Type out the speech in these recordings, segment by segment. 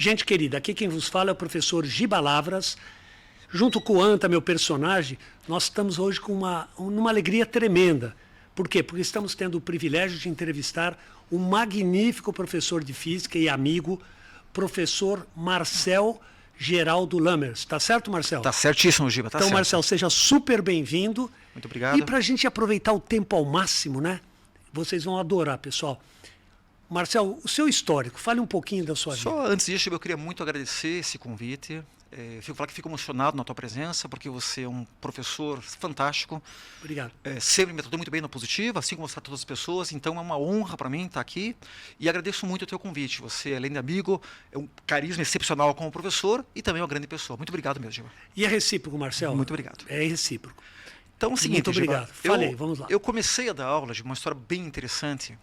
Gente querida, aqui quem vos fala é o professor Giba Lavras. Junto com o Anta, meu personagem, nós estamos hoje com uma alegria tremenda. Por quê? Porque estamos tendo o privilégio de entrevistar um magnífico professor de física e amigo, professor Marcel Geraldo Lammers. Tá certo, Marcel? Tá certíssimo, Giba, tá então, certo. Marcel, seja super bem-vindo. Muito obrigado. E para a gente aproveitar o tempo ao máximo, né? Vocês vão adorar, pessoal. Marcel, o seu histórico, fale um pouquinho da sua vida. Só antes disso, Giba, eu queria muito agradecer esse convite. Fico emocionado na tua presença, porque você é um professor fantástico. Obrigado. Sempre me tratou muito bem no positivo, assim como você trata todas as pessoas. Então é uma honra para mim estar aqui. E agradeço muito o teu convite. Você, além de amigo, é um carisma excepcional como professor e também uma grande pessoa. Muito obrigado mesmo, Giba. E é recíproco, Marcel? Muito obrigado. É recíproco. Então é o seguinte, muito obrigado. Giba, Falei, vamos lá. Eu comecei a dar aula de uma história bem interessante.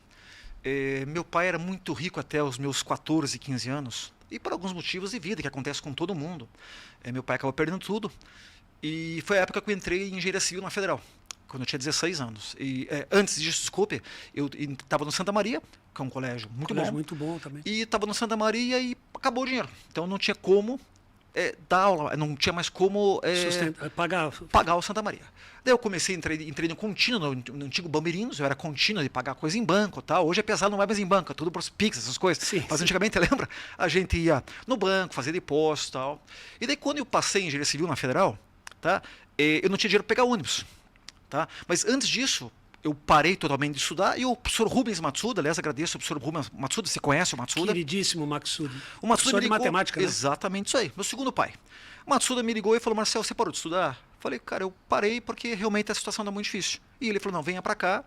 Meu pai era muito rico até os meus 14, 15 anos. E por alguns motivos de vida, que acontece com todo mundo. Meu pai acabou perdendo tudo. E foi a época que eu entrei em engenharia civil na Federal, quando eu tinha 16 anos. E antes disso, desculpe, eu estava no Santa Maria, que é um colégio muito bom também. E estava no Santa Maria e acabou o dinheiro. Então não tinha como dar aula, não tinha mais como pagar o Santa Maria. Daí eu comecei, entrei no contínuo, no antigo Bambirinos, eu era contínuo de pagar coisa em banco, tal. Hoje é pesado, não é mais em banco, é tudo por Pix, essas coisas. Sim, mas antigamente, lembra? A gente ia no banco, fazer depósito e tal. E daí quando eu passei em engenharia civil na Federal, tá? Eu não tinha dinheiro para pegar ônibus, tá? Mas antes disso, eu parei totalmente de estudar e o professor Rubens Matsuda, aliás, agradeço ao professor Rubens Matsuda, você conhece o Matsuda? Queridíssimo Matsuda. O Matsuda professor de matemática, né? Exatamente isso aí, meu segundo pai. O Matsuda me ligou e falou, Marcel, você parou de estudar? Falei, cara, eu parei porque realmente a situação está muito difícil. E ele falou, não, venha para cá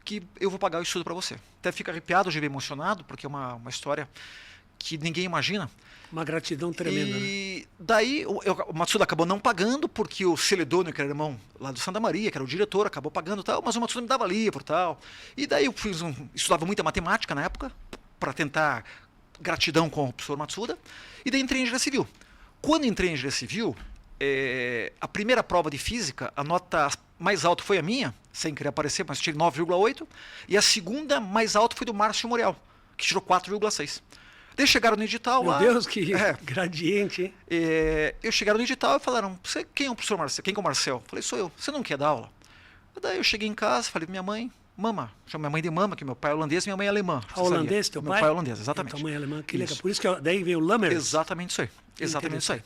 que eu vou pagar o estudo para você. Até fica arrepiado, já emocionado, porque é uma história que ninguém imagina. Uma gratidão tremenda. E daí o Matsuda acabou não pagando, porque o Celedônio, que era irmão lá do Santa Maria, que era o diretor, acabou pagando e tal, mas o Matsuda me dava livro e tal. E daí eu estudava muita matemática na época, para tentar gratidão com o professor Matsuda, e daí entrei em engenharia civil. Quando entrei em engenharia civil, a primeira prova de física, a nota mais alta foi a minha, sem querer aparecer, mas tirei 9,8, e a segunda mais alta foi do Márcio Muriel, que tirou 4,6. Daí chegaram no edital lá... Meu Deus, que gradiente, hein? Eu chegaram no edital e falaram, quem é o professor Marcel? Quem é o Marcel? Falei, sou eu. Você não quer dar aula? Daí eu cheguei em casa, falei pra minha mãe, mama, chamo minha mãe de mama, que meu pai é holandês e minha mãe é alemã. Holandês, teu pai? Meu pai é holandês, exatamente. Tua mãe é alemã, que legal. Por isso que daí veio o Lammers? Exatamente isso aí. Exatamente isso aí.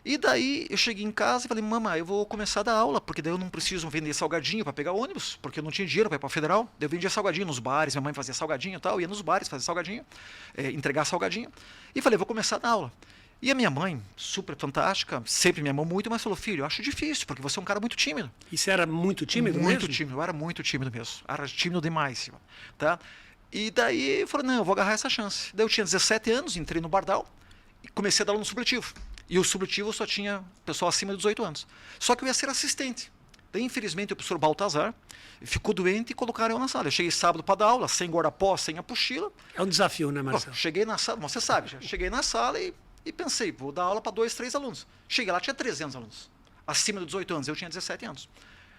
E daí eu cheguei em casa e falei, mamãe, eu vou começar a dar aula, porque daí eu não preciso vender salgadinho para pegar ônibus, porque eu não tinha dinheiro para ir para a Federal. Daí eu vendia salgadinho nos bares, minha mãe fazia salgadinho e tal, ia nos bares fazer salgadinho, entregar salgadinho. E falei, vou começar a dar aula. E a minha mãe, super fantástica, sempre me amou muito, mas falou, filho, eu acho difícil, porque você é um cara muito tímido. E você era muito tímido mesmo? Muito tímido, eu era muito tímido mesmo. Era tímido demais, tá? E daí eu falei, não, eu vou agarrar essa chance. Daí eu tinha 17 anos, entrei no Bardal e comecei a dar aula no supletivo. E o supletivo só tinha pessoal acima de 18 anos. Só que eu ia ser assistente. Daí, infelizmente, o professor Baltazar ficou doente e colocaram eu na sala. Eu cheguei sábado para dar aula, sem guarda-pó, sem apostila. É um desafio, né, Marcelo? Cheguei na sala, você sabe, já cheguei na sala e pensei, vou dar aula para 2, 3 alunos. Cheguei lá, tinha 300 alunos. Acima de 18 anos, eu tinha 17 anos.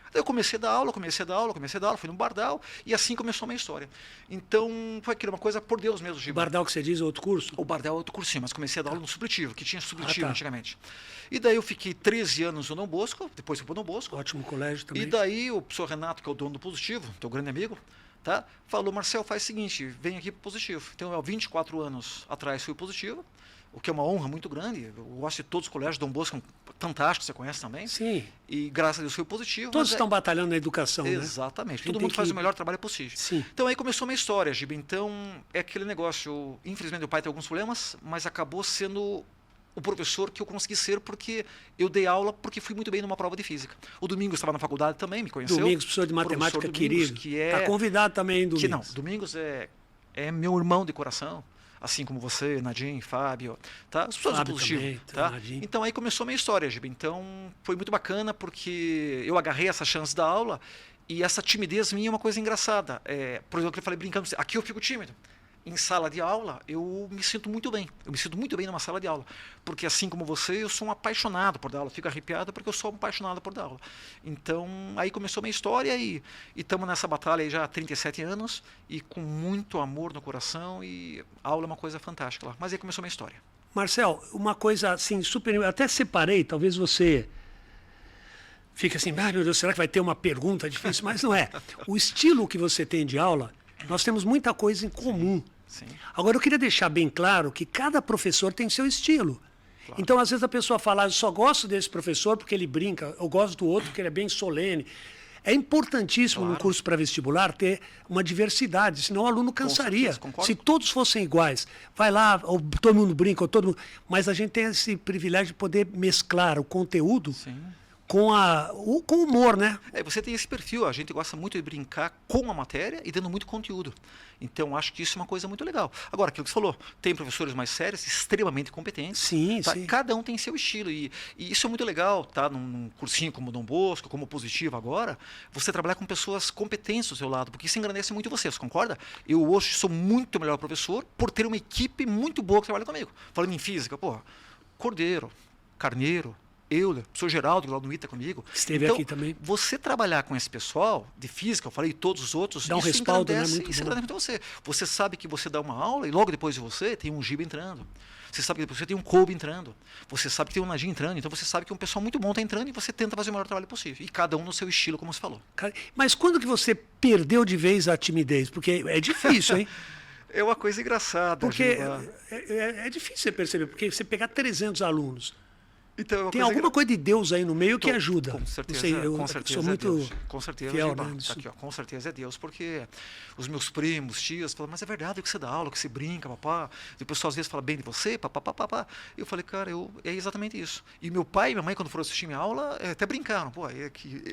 Daí eu comecei a dar aula, fui no Bardal, e assim começou a minha história. Então, foi aquilo, uma coisa por Deus mesmo, Giba. O Bardal que você diz, outro curso? O Bardal é outro cursinho, mas comecei a dar aula no supletivo, que tinha supletivo antigamente. E daí eu fiquei 13 anos no Dom Bosco, depois fui para o Dom Bosco. Ótimo colégio também. E daí o professor Renato, que é o dono do Positivo, teu grande amigo, tá? Falou, Marcel, faz o seguinte, vem aqui para o Positivo. Então, eu, 24 anos atrás, fui Positivo, o que é uma honra muito grande. Eu gosto de todos os colégios, Dom Bosco, fantástico, você conhece também. Sim. E graças a Deus foi positivo. Todos estão batalhando na educação, né? Exatamente. Todo mundo faz o melhor trabalho possível. Sim. Então aí começou a minha história, Giba. Então é aquele negócio, infelizmente meu pai tem alguns problemas, mas acabou sendo o professor que eu consegui ser porque eu dei aula porque fui muito bem numa prova de física. O Domingos estava na faculdade também, me conheceu. Domingos, professor de matemática querido. Está convidado também, Domingos. Que não, Domingos é meu irmão de coração. Assim como você, Nadim, Fábio, tá? As pessoas do Positivo, também, tá? Então aí começou a minha história, Giba. Então foi muito bacana porque eu agarrei essa chance da aula e essa timidez minha é uma coisa engraçada. Por exemplo, eu falei brincando, aqui eu fico tímido. Em sala de aula, eu me sinto muito bem. Eu me sinto muito bem numa sala de aula. Porque assim como você, eu sou um apaixonado por dar aula. Fico arrepiado porque eu sou um apaixonado por dar aula. Então, aí começou a minha história e estamos nessa batalha aí já há 37 anos e com muito amor no coração e a aula é uma coisa fantástica lá. Mas aí começou a minha história. Marcel, uma coisa assim, super. Eu até separei, talvez você fique assim, ah, meu Deus, será que vai ter uma pergunta difícil? Mas não é. O estilo que você tem de aula, nós temos muita coisa em comum. Sim. Agora, eu queria deixar bem claro que cada professor tem seu estilo. Claro. Então, às vezes, a pessoa fala, eu só gosto desse professor porque ele brinca, eu gosto do outro porque ele é bem solene. É importantíssimo no curso pré-vestibular ter uma diversidade, senão o aluno cansaria. Se todos fossem iguais, vai lá, ou todo mundo brinca, ou todo mundo... Mas a gente tem esse privilégio de poder mesclar o conteúdo com o humor, né? Você tem esse perfil, a gente gosta muito de brincar com a matéria e dando muito conteúdo. Então, acho que isso é uma coisa muito legal. Agora, aquilo que você falou, tem professores mais sérios, extremamente competentes. Sim, tá? sim. Cada um tem seu estilo. E isso é muito legal, tá? Num cursinho como Dom Bosco, como Positivo agora, você trabalhar com pessoas competentes do seu lado, porque isso engrandece muito você, você concorda? Eu hoje sou muito melhor professor por ter uma equipe muito boa que trabalha comigo. Falando em física, Cordeiro, Carneiro, Euler, o professor Geraldo, lá no ITA comigo. Esteve aqui também. Você trabalhar com esse pessoal de física, eu falei, todos os outros, dá um respaldo, né? Isso engrandece muito você. Você sabe que você dá uma aula e logo depois de você tem um Giba entrando. Você sabe que depois você tem um Kobe entrando. Você sabe que tem um Najim entrando. Então você sabe que um pessoal muito bom está entrando e você tenta fazer o melhor trabalho possível. E cada um no seu estilo, como você falou. Mas quando que você perdeu de vez a timidez? Porque é difícil, hein? É uma coisa engraçada. Porque é difícil você perceber. Porque você pegar 300 alunos... Então, tem alguma coisa de Deus aí no meio que ajuda. Com certeza, sei, eu com certeza sou muito Deus. Com certeza, fiel, Giba, né, tá aqui, com certeza é Deus, porque os meus primos, tias, falam, mas é verdade que você dá aula, que você brinca, papá. E o pessoal às vezes fala bem de você, papá. Eu falei, cara, é exatamente isso. E meu pai e minha mãe, quando foram assistir minha aula, até brincaram.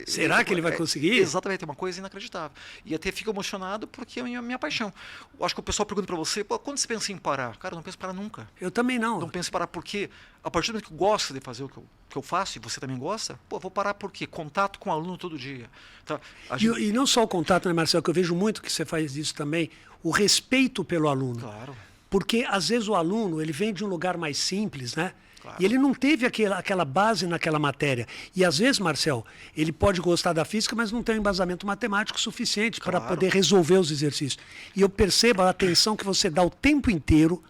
Será que ele vai conseguir? Exatamente, é uma coisa inacreditável. E até fico emocionado porque é a minha paixão. Eu acho que o pessoal pergunta para você, quando você pensa em parar? Cara, eu não penso em parar nunca. Eu também não. Não penso em parar porque, a partir do momento que eu gosto de fazer o que eu faço, e você também gosta, vou parar por quê? Contato com o aluno todo dia. Tá? E não só o contato, né, Marcelo, que eu vejo muito que você faz isso também, o respeito pelo aluno. Claro. Porque, às vezes, o aluno, ele vem de um lugar mais simples, né? Claro. E ele não teve aquela base naquela matéria. E, às vezes, Marcel, ele pode gostar da física, mas não tem um embasamento matemático suficiente para poder resolver os exercícios. E eu percebo a atenção que você dá o tempo inteiro,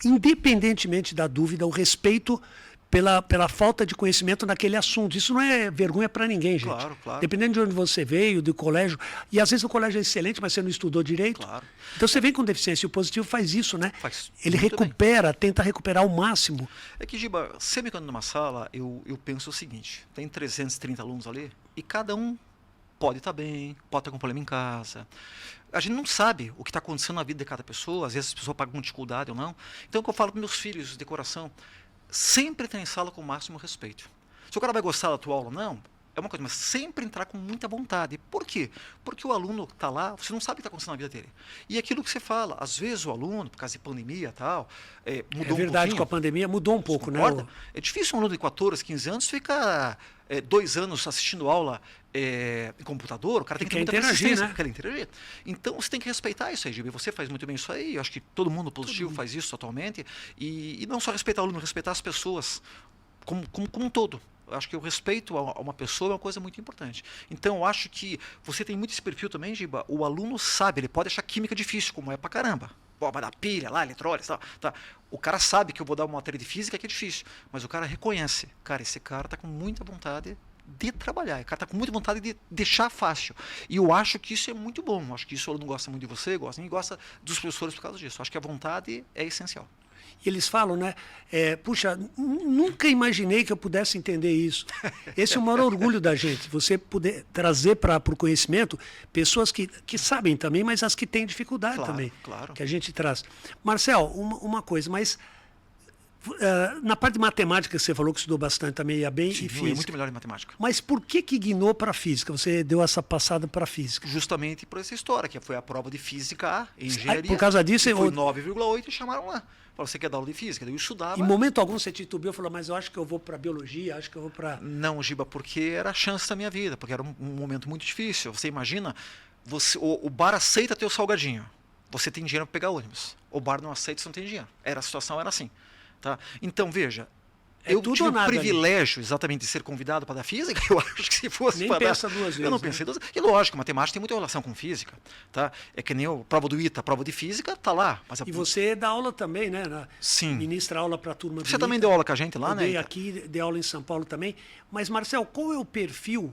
independentemente da dúvida, o respeito pela falta de conhecimento naquele assunto. Isso não é vergonha para ninguém, gente. Claro. Dependendo de onde você veio, do colégio. E às vezes o colégio é excelente, mas você não estudou direito. Claro. Então você vem com deficiência. E o Positivo faz isso, né? Ele muito recupera, tenta recuperar o máximo. É que, Giba, sempre quando numa sala, eu penso o seguinte: tem 330 alunos ali e cada um pode estar bem, pode estar com problema em casa. A gente não sabe o que está acontecendo na vida de cada pessoa. Às vezes as pessoas pagam com dificuldade ou não. Então, o que eu falo para meus filhos de coração, sempre tem sala com o máximo respeito. Se o cara vai gostar da tua aula ou não, é uma coisa, mas sempre entrar com muita vontade. Por quê? Porque o aluno está lá, você não sabe o que está acontecendo na vida dele. E aquilo que você fala, às vezes o aluno, por causa de pandemia e tal, mudou um verdade, pouquinho. Com a pandemia mudou um pouco, né? É difícil um aluno de 14, 15 anos ficar 2 anos assistindo aula em computador, o cara tem que ter muita persistência, quer interagir. Então você tem que respeitar isso aí, Gibi. Você faz muito bem isso aí, eu acho que todo mundo positivo faz isso atualmente. E não só respeitar o aluno, respeitar as pessoas como um todo. Eu acho que o respeito a uma pessoa é uma coisa muito importante. Então, eu acho que você tem muito esse perfil também, Giba. O aluno sabe, ele pode achar química difícil, como é pra caramba. Vai dar pilha lá, eletrólise, tá. O cara sabe que eu vou dar uma matéria de física que é difícil, mas o cara reconhece. Cara, esse cara tá com muita vontade de trabalhar. O cara tá com muita vontade de deixar fácil. E eu acho que isso é muito bom. Eu acho que isso o aluno gosta muito de você, gosta dos professores por causa disso. Eu acho que a vontade é essencial. E eles falam, né? Puxa, nunca imaginei que eu pudesse entender isso. Esse é o maior orgulho da gente, você poder trazer para o conhecimento pessoas que sabem também, mas as que têm dificuldade também, que a gente traz. Marcel, uma coisa, mas na parte de matemática você falou que estudou bastante também, ia bem, e física. É muito melhor em matemática. Mas por que ignou para a física? Você deu essa passada para a física? Justamente por essa história, que foi a prova de física A, engenharia. Por causa disso... Foi 9,8 e chamaram lá. Você quer dar aula de física? Eu estudava. Em momento algum você titubeou e falou, mas eu acho que eu vou para biologia, acho que eu vou para... Não, Giba, porque era a chance da minha vida, porque era um momento muito difícil. Você imagina, o bar aceita teu salgadinho, você tem dinheiro para pegar ônibus. O bar não aceita, você não tem dinheiro. A situação era assim. Tá? Então, veja, Eu tudo tive ou o nada ali. privilégio exatamente de ser convidado para dar física. Eu acho que se fosse Nem para pensa dar, duas vezes, eu não né? pensei duas vezes. E lógico, matemática tem muita relação com física, tá? É que nem a prova do ITA, a prova de física, tá lá. Mas E você dá aula também, né? Sim. Ministra aula para a turma do Você também ITA. deu aula com a gente lá, Eu né? dei Ita? aqui, dei aula em São Paulo também. Mas, Marcel, qual é o perfil,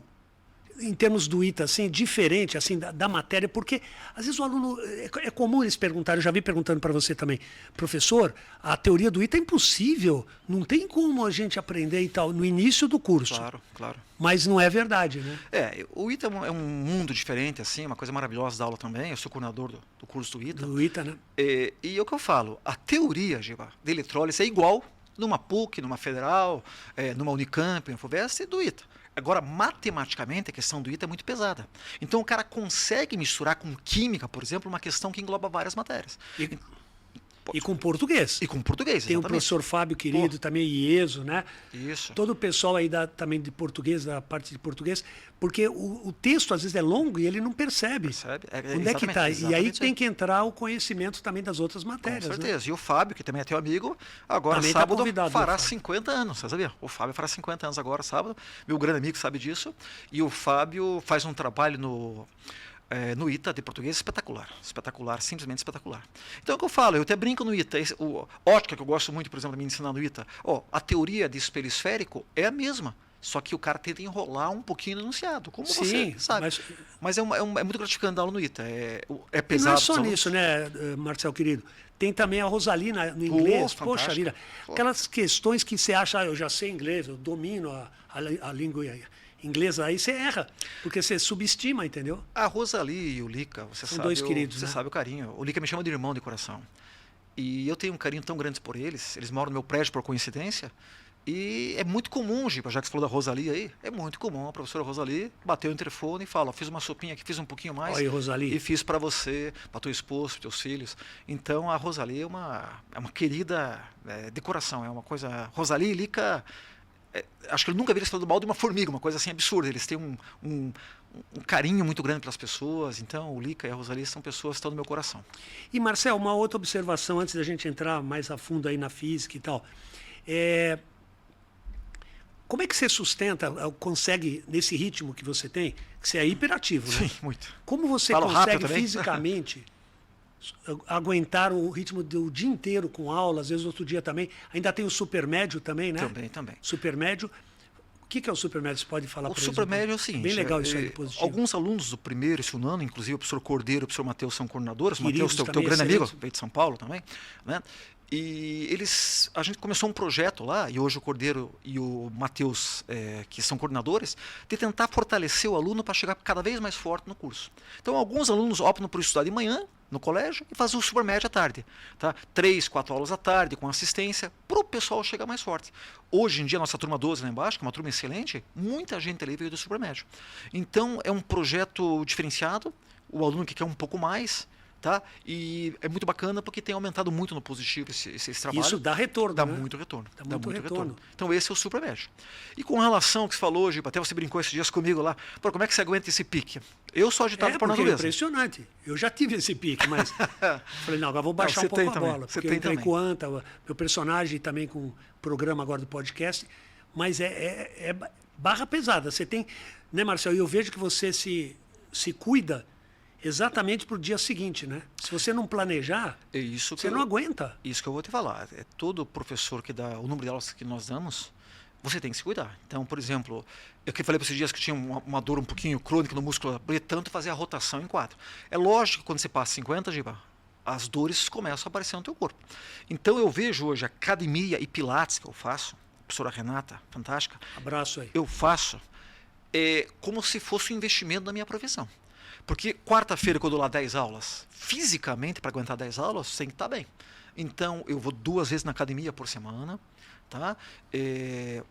em termos do ITA, assim, diferente assim, da matéria? Porque, às vezes, o aluno... É comum eles perguntarem, eu já vi perguntando para você também, professor, a teoria do ITA é impossível, não tem como a gente aprender e tal, no início do curso. Claro, claro. Mas não é verdade, né? O ITA é um mundo diferente, assim, uma coisa maravilhosa da aula também. Eu sou coordenador do curso do ITA. Do ITA, né? E é o que eu falo, a teoria, Giba, de eletrólise é igual numa PUC, numa Federal, numa Unicamp, na FUVEST e do ITA. Agora, matematicamente, a questão do ITA é muito pesada. Então, o cara consegue misturar com química, por exemplo, uma questão que engloba várias matérias. E com português. E com português, Tem o exatamente. professor Fábio Querido, também IESO, né? Isso. Todo o pessoal aí também de português, da parte de português, porque o texto às vezes é longo e ele não percebe. Percebe? Onde é que está? E aí exatamente tem que entrar o conhecimento também das outras matérias. Com né? certeza. E o Fábio, que também é teu amigo, agora Também tá sábado convidado, fará né, Fábio? 50 anos, você sabia? O Fábio fará 50 anos agora, sábado. Meu grande amigo sabe disso. E o Fábio faz um trabalho no ITA de português espetacular. Espetacular, simplesmente espetacular. Então é o que eu falo, eu até brinco no ITA. Ótica, que eu gosto muito, por exemplo, de me ensinar no ITA. A teoria de espelho esférico é a mesma. Só que o cara tenta enrolar um pouquinho no enunciado, como Sim, você sabe. Mas é muito gratificante dar aula no ITA. É E pesado. não é só pros nisso, alunos. né, Marcel querido? Tem também a Rosalina no inglês. Poxa fantástica. vida. Aquelas questões que você acha, eu já sei inglês, eu domino a língua inglesa, aí você erra, porque você subestima, entendeu? A Rosalie e o Lica, você São sabe, dois queridos, você né? sabe o carinho. O Lica me chama de irmão de coração. E eu tenho um carinho tão grande por eles. Eles moram no meu prédio por coincidência. E é muito comum, Giba, já que você falou da Rosalie aí, é muito comum a professora Rosalie bater o interfone e fala, fiz uma sopinha aqui, fiz um pouquinho mais. Olha aí, Rosalie. E fiz para você, para teu esposo, para teus filhos. Então a Rosalie é uma querida de coração, é uma coisa... Rosalie e Lica... acho que eu nunca vi eles falando mal de uma formiga, uma coisa assim absurda. Eles têm um carinho muito grande pelas pessoas. Então, o Lica e a Rosalie são pessoas que estão no meu coração. E, Marcel, uma outra observação antes da gente entrar mais a fundo aí na física e tal. Como é que você sustenta, consegue, nesse ritmo que você tem, que você é hiperativo, né? Sim, muito. Como você Falo rápido consegue também? fisicamente aguentar o ritmo do dia inteiro com aula, às vezes outro dia também. Ainda tem o supermédio também, né? Também. Supermédio. O que é o supermédio? Você pode falar O para eles? supermédio é o seguinte. Bem legal isso aí, positivo. Alguns alunos do primeiro e segundo ano, inclusive o professor Cordeiro e o professor Matheus são coordenadores. O Matheus, teu também, grande amigo, excelentes. veio de São Paulo também, né? E a gente começou um projeto lá, e hoje o Cordeiro e o Matheus, que são coordenadores, de tentar fortalecer o aluno para chegar cada vez mais forte no curso. Então, alguns alunos optam por estudar de manhã, no colégio, e fazer o supermédio à tarde. Tá? 3, 4 aulas à tarde, com assistência, para o pessoal chegar mais forte. Hoje em dia, nossa turma 12 lá embaixo, que é uma turma excelente, muita gente ali veio do supermédio. Então, é um projeto diferenciado, o aluno que quer um pouco mais... Tá? E é muito bacana porque tem aumentado muito no positivo esse trabalho. Isso dá retorno, Dá né? muito retorno. Dá muito retorno. Então esse é o supermédio. E com relação ao que você falou, Giba, até você brincou esses dias comigo lá, como é que você aguenta esse pique? Eu sou agitado por porque é natureza. impressionante. Eu já tive esse pique, mas falei, não, agora vou baixar Não, um pouco a também. bola. Você Porque eu tem entrei também. com o Anta, meu personagem também com o programa agora do podcast, mas é barra pesada. Você tem, né, Marcelo? E eu vejo que você se cuida exatamente para o dia seguinte, né? Se você não planejar, É isso que você não aguenta. Isso que eu vou te falar. É todo professor que dá o número de aulas que nós damos, você tem que se cuidar. Então, por exemplo, eu que falei para esses dias que tinha uma dor um pouquinho crônica no músculo, tanto fazer a rotação em 4. É lógico que quando você passa 50, Giba, as dores começam a aparecer no teu corpo. Então, eu vejo hoje academia e pilates que eu faço, a professora Renata, fantástica. Abraço aí. Eu faço como se fosse um investimento da minha profissão. Porque quarta-feira, quando eu dou lá 10 aulas, fisicamente, para aguentar 10 aulas, você tem que estar bem. Então, eu vou 2 vezes na academia por semana, tá?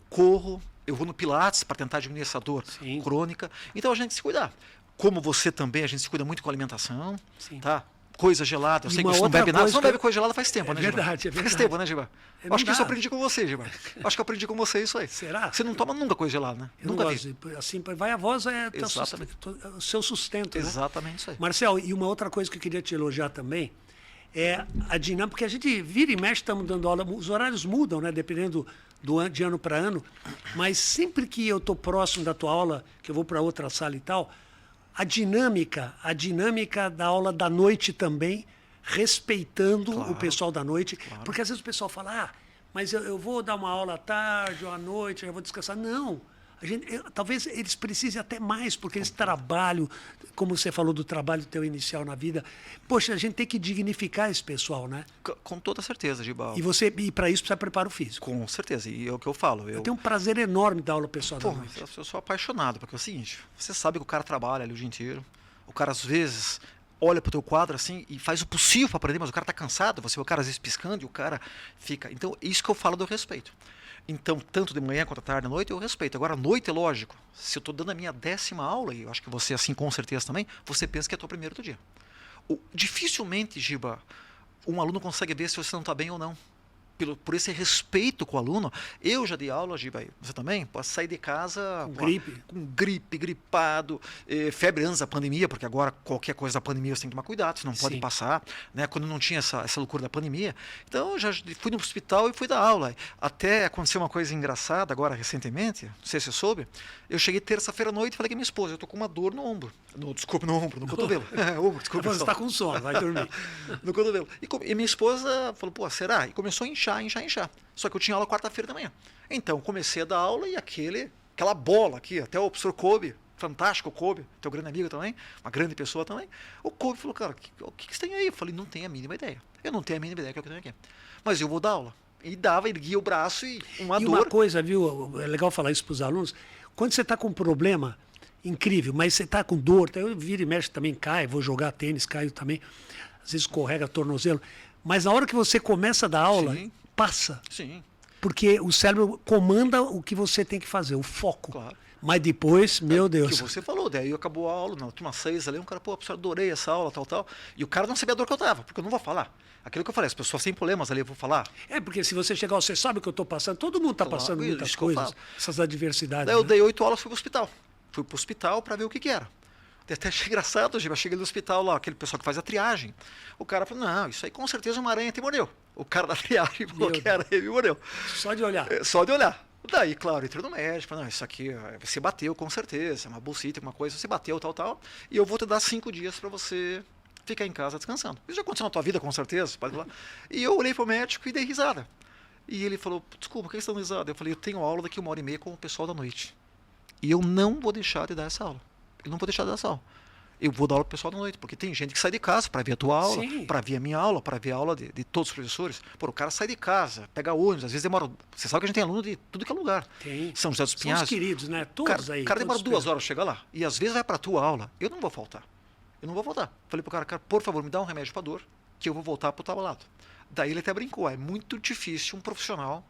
Corro, eu vou no Pilates para tentar diminuir essa dor crônica. Então, a gente se cuidar. Como você também, a gente se cuida muito com a alimentação, tá? Coisa gelada. Eu sei que você não bebe nada. Você não bebe coisa gelada faz tempo, né, Giba? É verdade. Faz tempo, né, Giba? Acho que isso eu aprendi com você, Giba. Acho que eu aprendi com você isso aí. Será? Você não toma nunca coisa gelada, né? Eu nunca não vi. gosto. Assim, vai a voz, Exatamente. o seu sustento. Exatamente isso aí. Marcel, e uma outra coisa que eu queria te elogiar também é a dinâmica, porque a gente vira e mexe, estamos dando aula, os horários mudam, né? Dependendo de ano para ano, mas sempre que eu estou próximo da tua aula, que eu vou para outra sala e tal, a dinâmica da aula da noite também, respeitando o pessoal da noite, porque às vezes o pessoal fala, mas eu vou dar uma aula à tarde ou à noite, eu vou descansar. Não. Talvez eles precisem até mais, porque eles trabalham, como você falou do trabalho teu inicial na vida. Poxa, a gente tem que dignificar esse pessoal, né? Com toda certeza, Gibal. E para isso precisa preparo físico. Com certeza, e é o que eu falo. Eu tenho um prazer enorme de dar aula pessoal da noite. Eu sou apaixonado, porque é o seguinte, você sabe que o cara trabalha ali o dia inteiro, o cara às vezes olha pro teu quadro assim e faz o possível para aprender, mas o cara tá cansado, você vê o cara às vezes piscando e o cara fica... Então, isso que eu falo do respeito. Então, tanto de manhã quanto à tarde, à noite, eu respeito. Agora, à noite, é lógico, se eu estou dando a minha 10ª aula, e eu acho que você assim com certeza também, você pensa que é o teu primeiro do dia. Dificilmente, Giba, um aluno consegue ver se você não está bem ou não. Por esse respeito com o aluno, eu já dei aula, Giba, você também, pode sair de casa com gripe, gripado, febre antes da pandemia, porque agora qualquer coisa da pandemia você tem que tomar cuidado, você não pode passar, né? Quando não tinha essa loucura da pandemia. Então eu já fui no hospital e fui dar aula. Até aconteceu uma coisa engraçada agora recentemente, não sei se você soube, eu cheguei terça-feira à noite e falei com a minha esposa, eu tô com uma dor no ombro. Desculpa, no ombro, no cotovelo. Desculpa, você está com sono, vai dormir. No cotovelo. E minha esposa falou, pô, será? E começou a inchar. Só que eu tinha aula quarta-feira da manhã. Então, comecei a dar aula e aquela bola aqui, até o professor Kobe, fantástico o Kobe, teu grande amigo também, uma grande pessoa também. O Kobe falou, cara, o que você tem aí? Eu falei, não tenho a mínima ideia. Eu não tenho a mínima ideia do que eu tenho aqui. Mas eu vou dar aula. E dava, erguia o braço e uma dor. E uma coisa, viu, é legal falar isso para os alunos, quando você está com um problema incrível, mas você está com dor, eu viro e mexe também, cai, vou jogar tênis, caio também, às vezes escorrega tornozelo, mas na hora que você começa a dar aula, passa. Sim. Porque o cérebro comanda o que você tem que fazer, o foco. Claro. Mas depois, meu Deus. Que você falou, daí acabou a aula, na turma 6 ali, um cara, pô, professor, adorei essa aula, tal. E o cara não sabia a dor que eu tava, porque eu não vou falar. Aquilo que eu falei, as pessoas têm problemas ali, eu vou falar. Porque se você chegar, você sabe o que eu estou passando, todo mundo está passando muitas coisas, essas adversidades. Daí eu dei 8 aulas, fui pro hospital. Fui pro hospital para ver o que era. Até achei engraçado, eu cheguei no hospital lá, aquele pessoal que faz a triagem. O cara falou, não, isso aí com certeza uma aranha te mordeu. O cara da triagem falou que era ele me mordeu. Só de olhar. Só de olhar. Daí, claro, entrei no médico, falei, não, isso aqui você bateu com certeza, é uma bolsita, uma coisa, você bateu, tal, e eu vou te dar 5 dias para você ficar em casa descansando. Isso já aconteceu na tua vida, com certeza, pode falar. E eu olhei pro médico e dei risada. E ele falou, desculpa, por que você está dando risada? Eu falei, eu tenho aula daqui 1h30 com o pessoal da noite. E eu não vou deixar de dar essa aula. Eu não vou deixar de dar essa aula. Eu vou dar aula pro pessoal da noite, porque tem gente que sai de casa para ver a tua aula, para ver a minha aula, para ver a aula de todos os professores. Pô, o cara sai de casa, pega ônibus, às vezes demora... Você sabe que a gente tem aluno de tudo que é lugar. Tem. São José dos Pinhais. São os queridos, né? Todos aí. O cara demora 2 horas para chegar lá. E às vezes vai para a tua aula. Eu não vou faltar. Falei pro cara, por favor, me dá um remédio para dor, que eu vou voltar pro teu lado. Daí ele até brincou, é muito difícil um profissional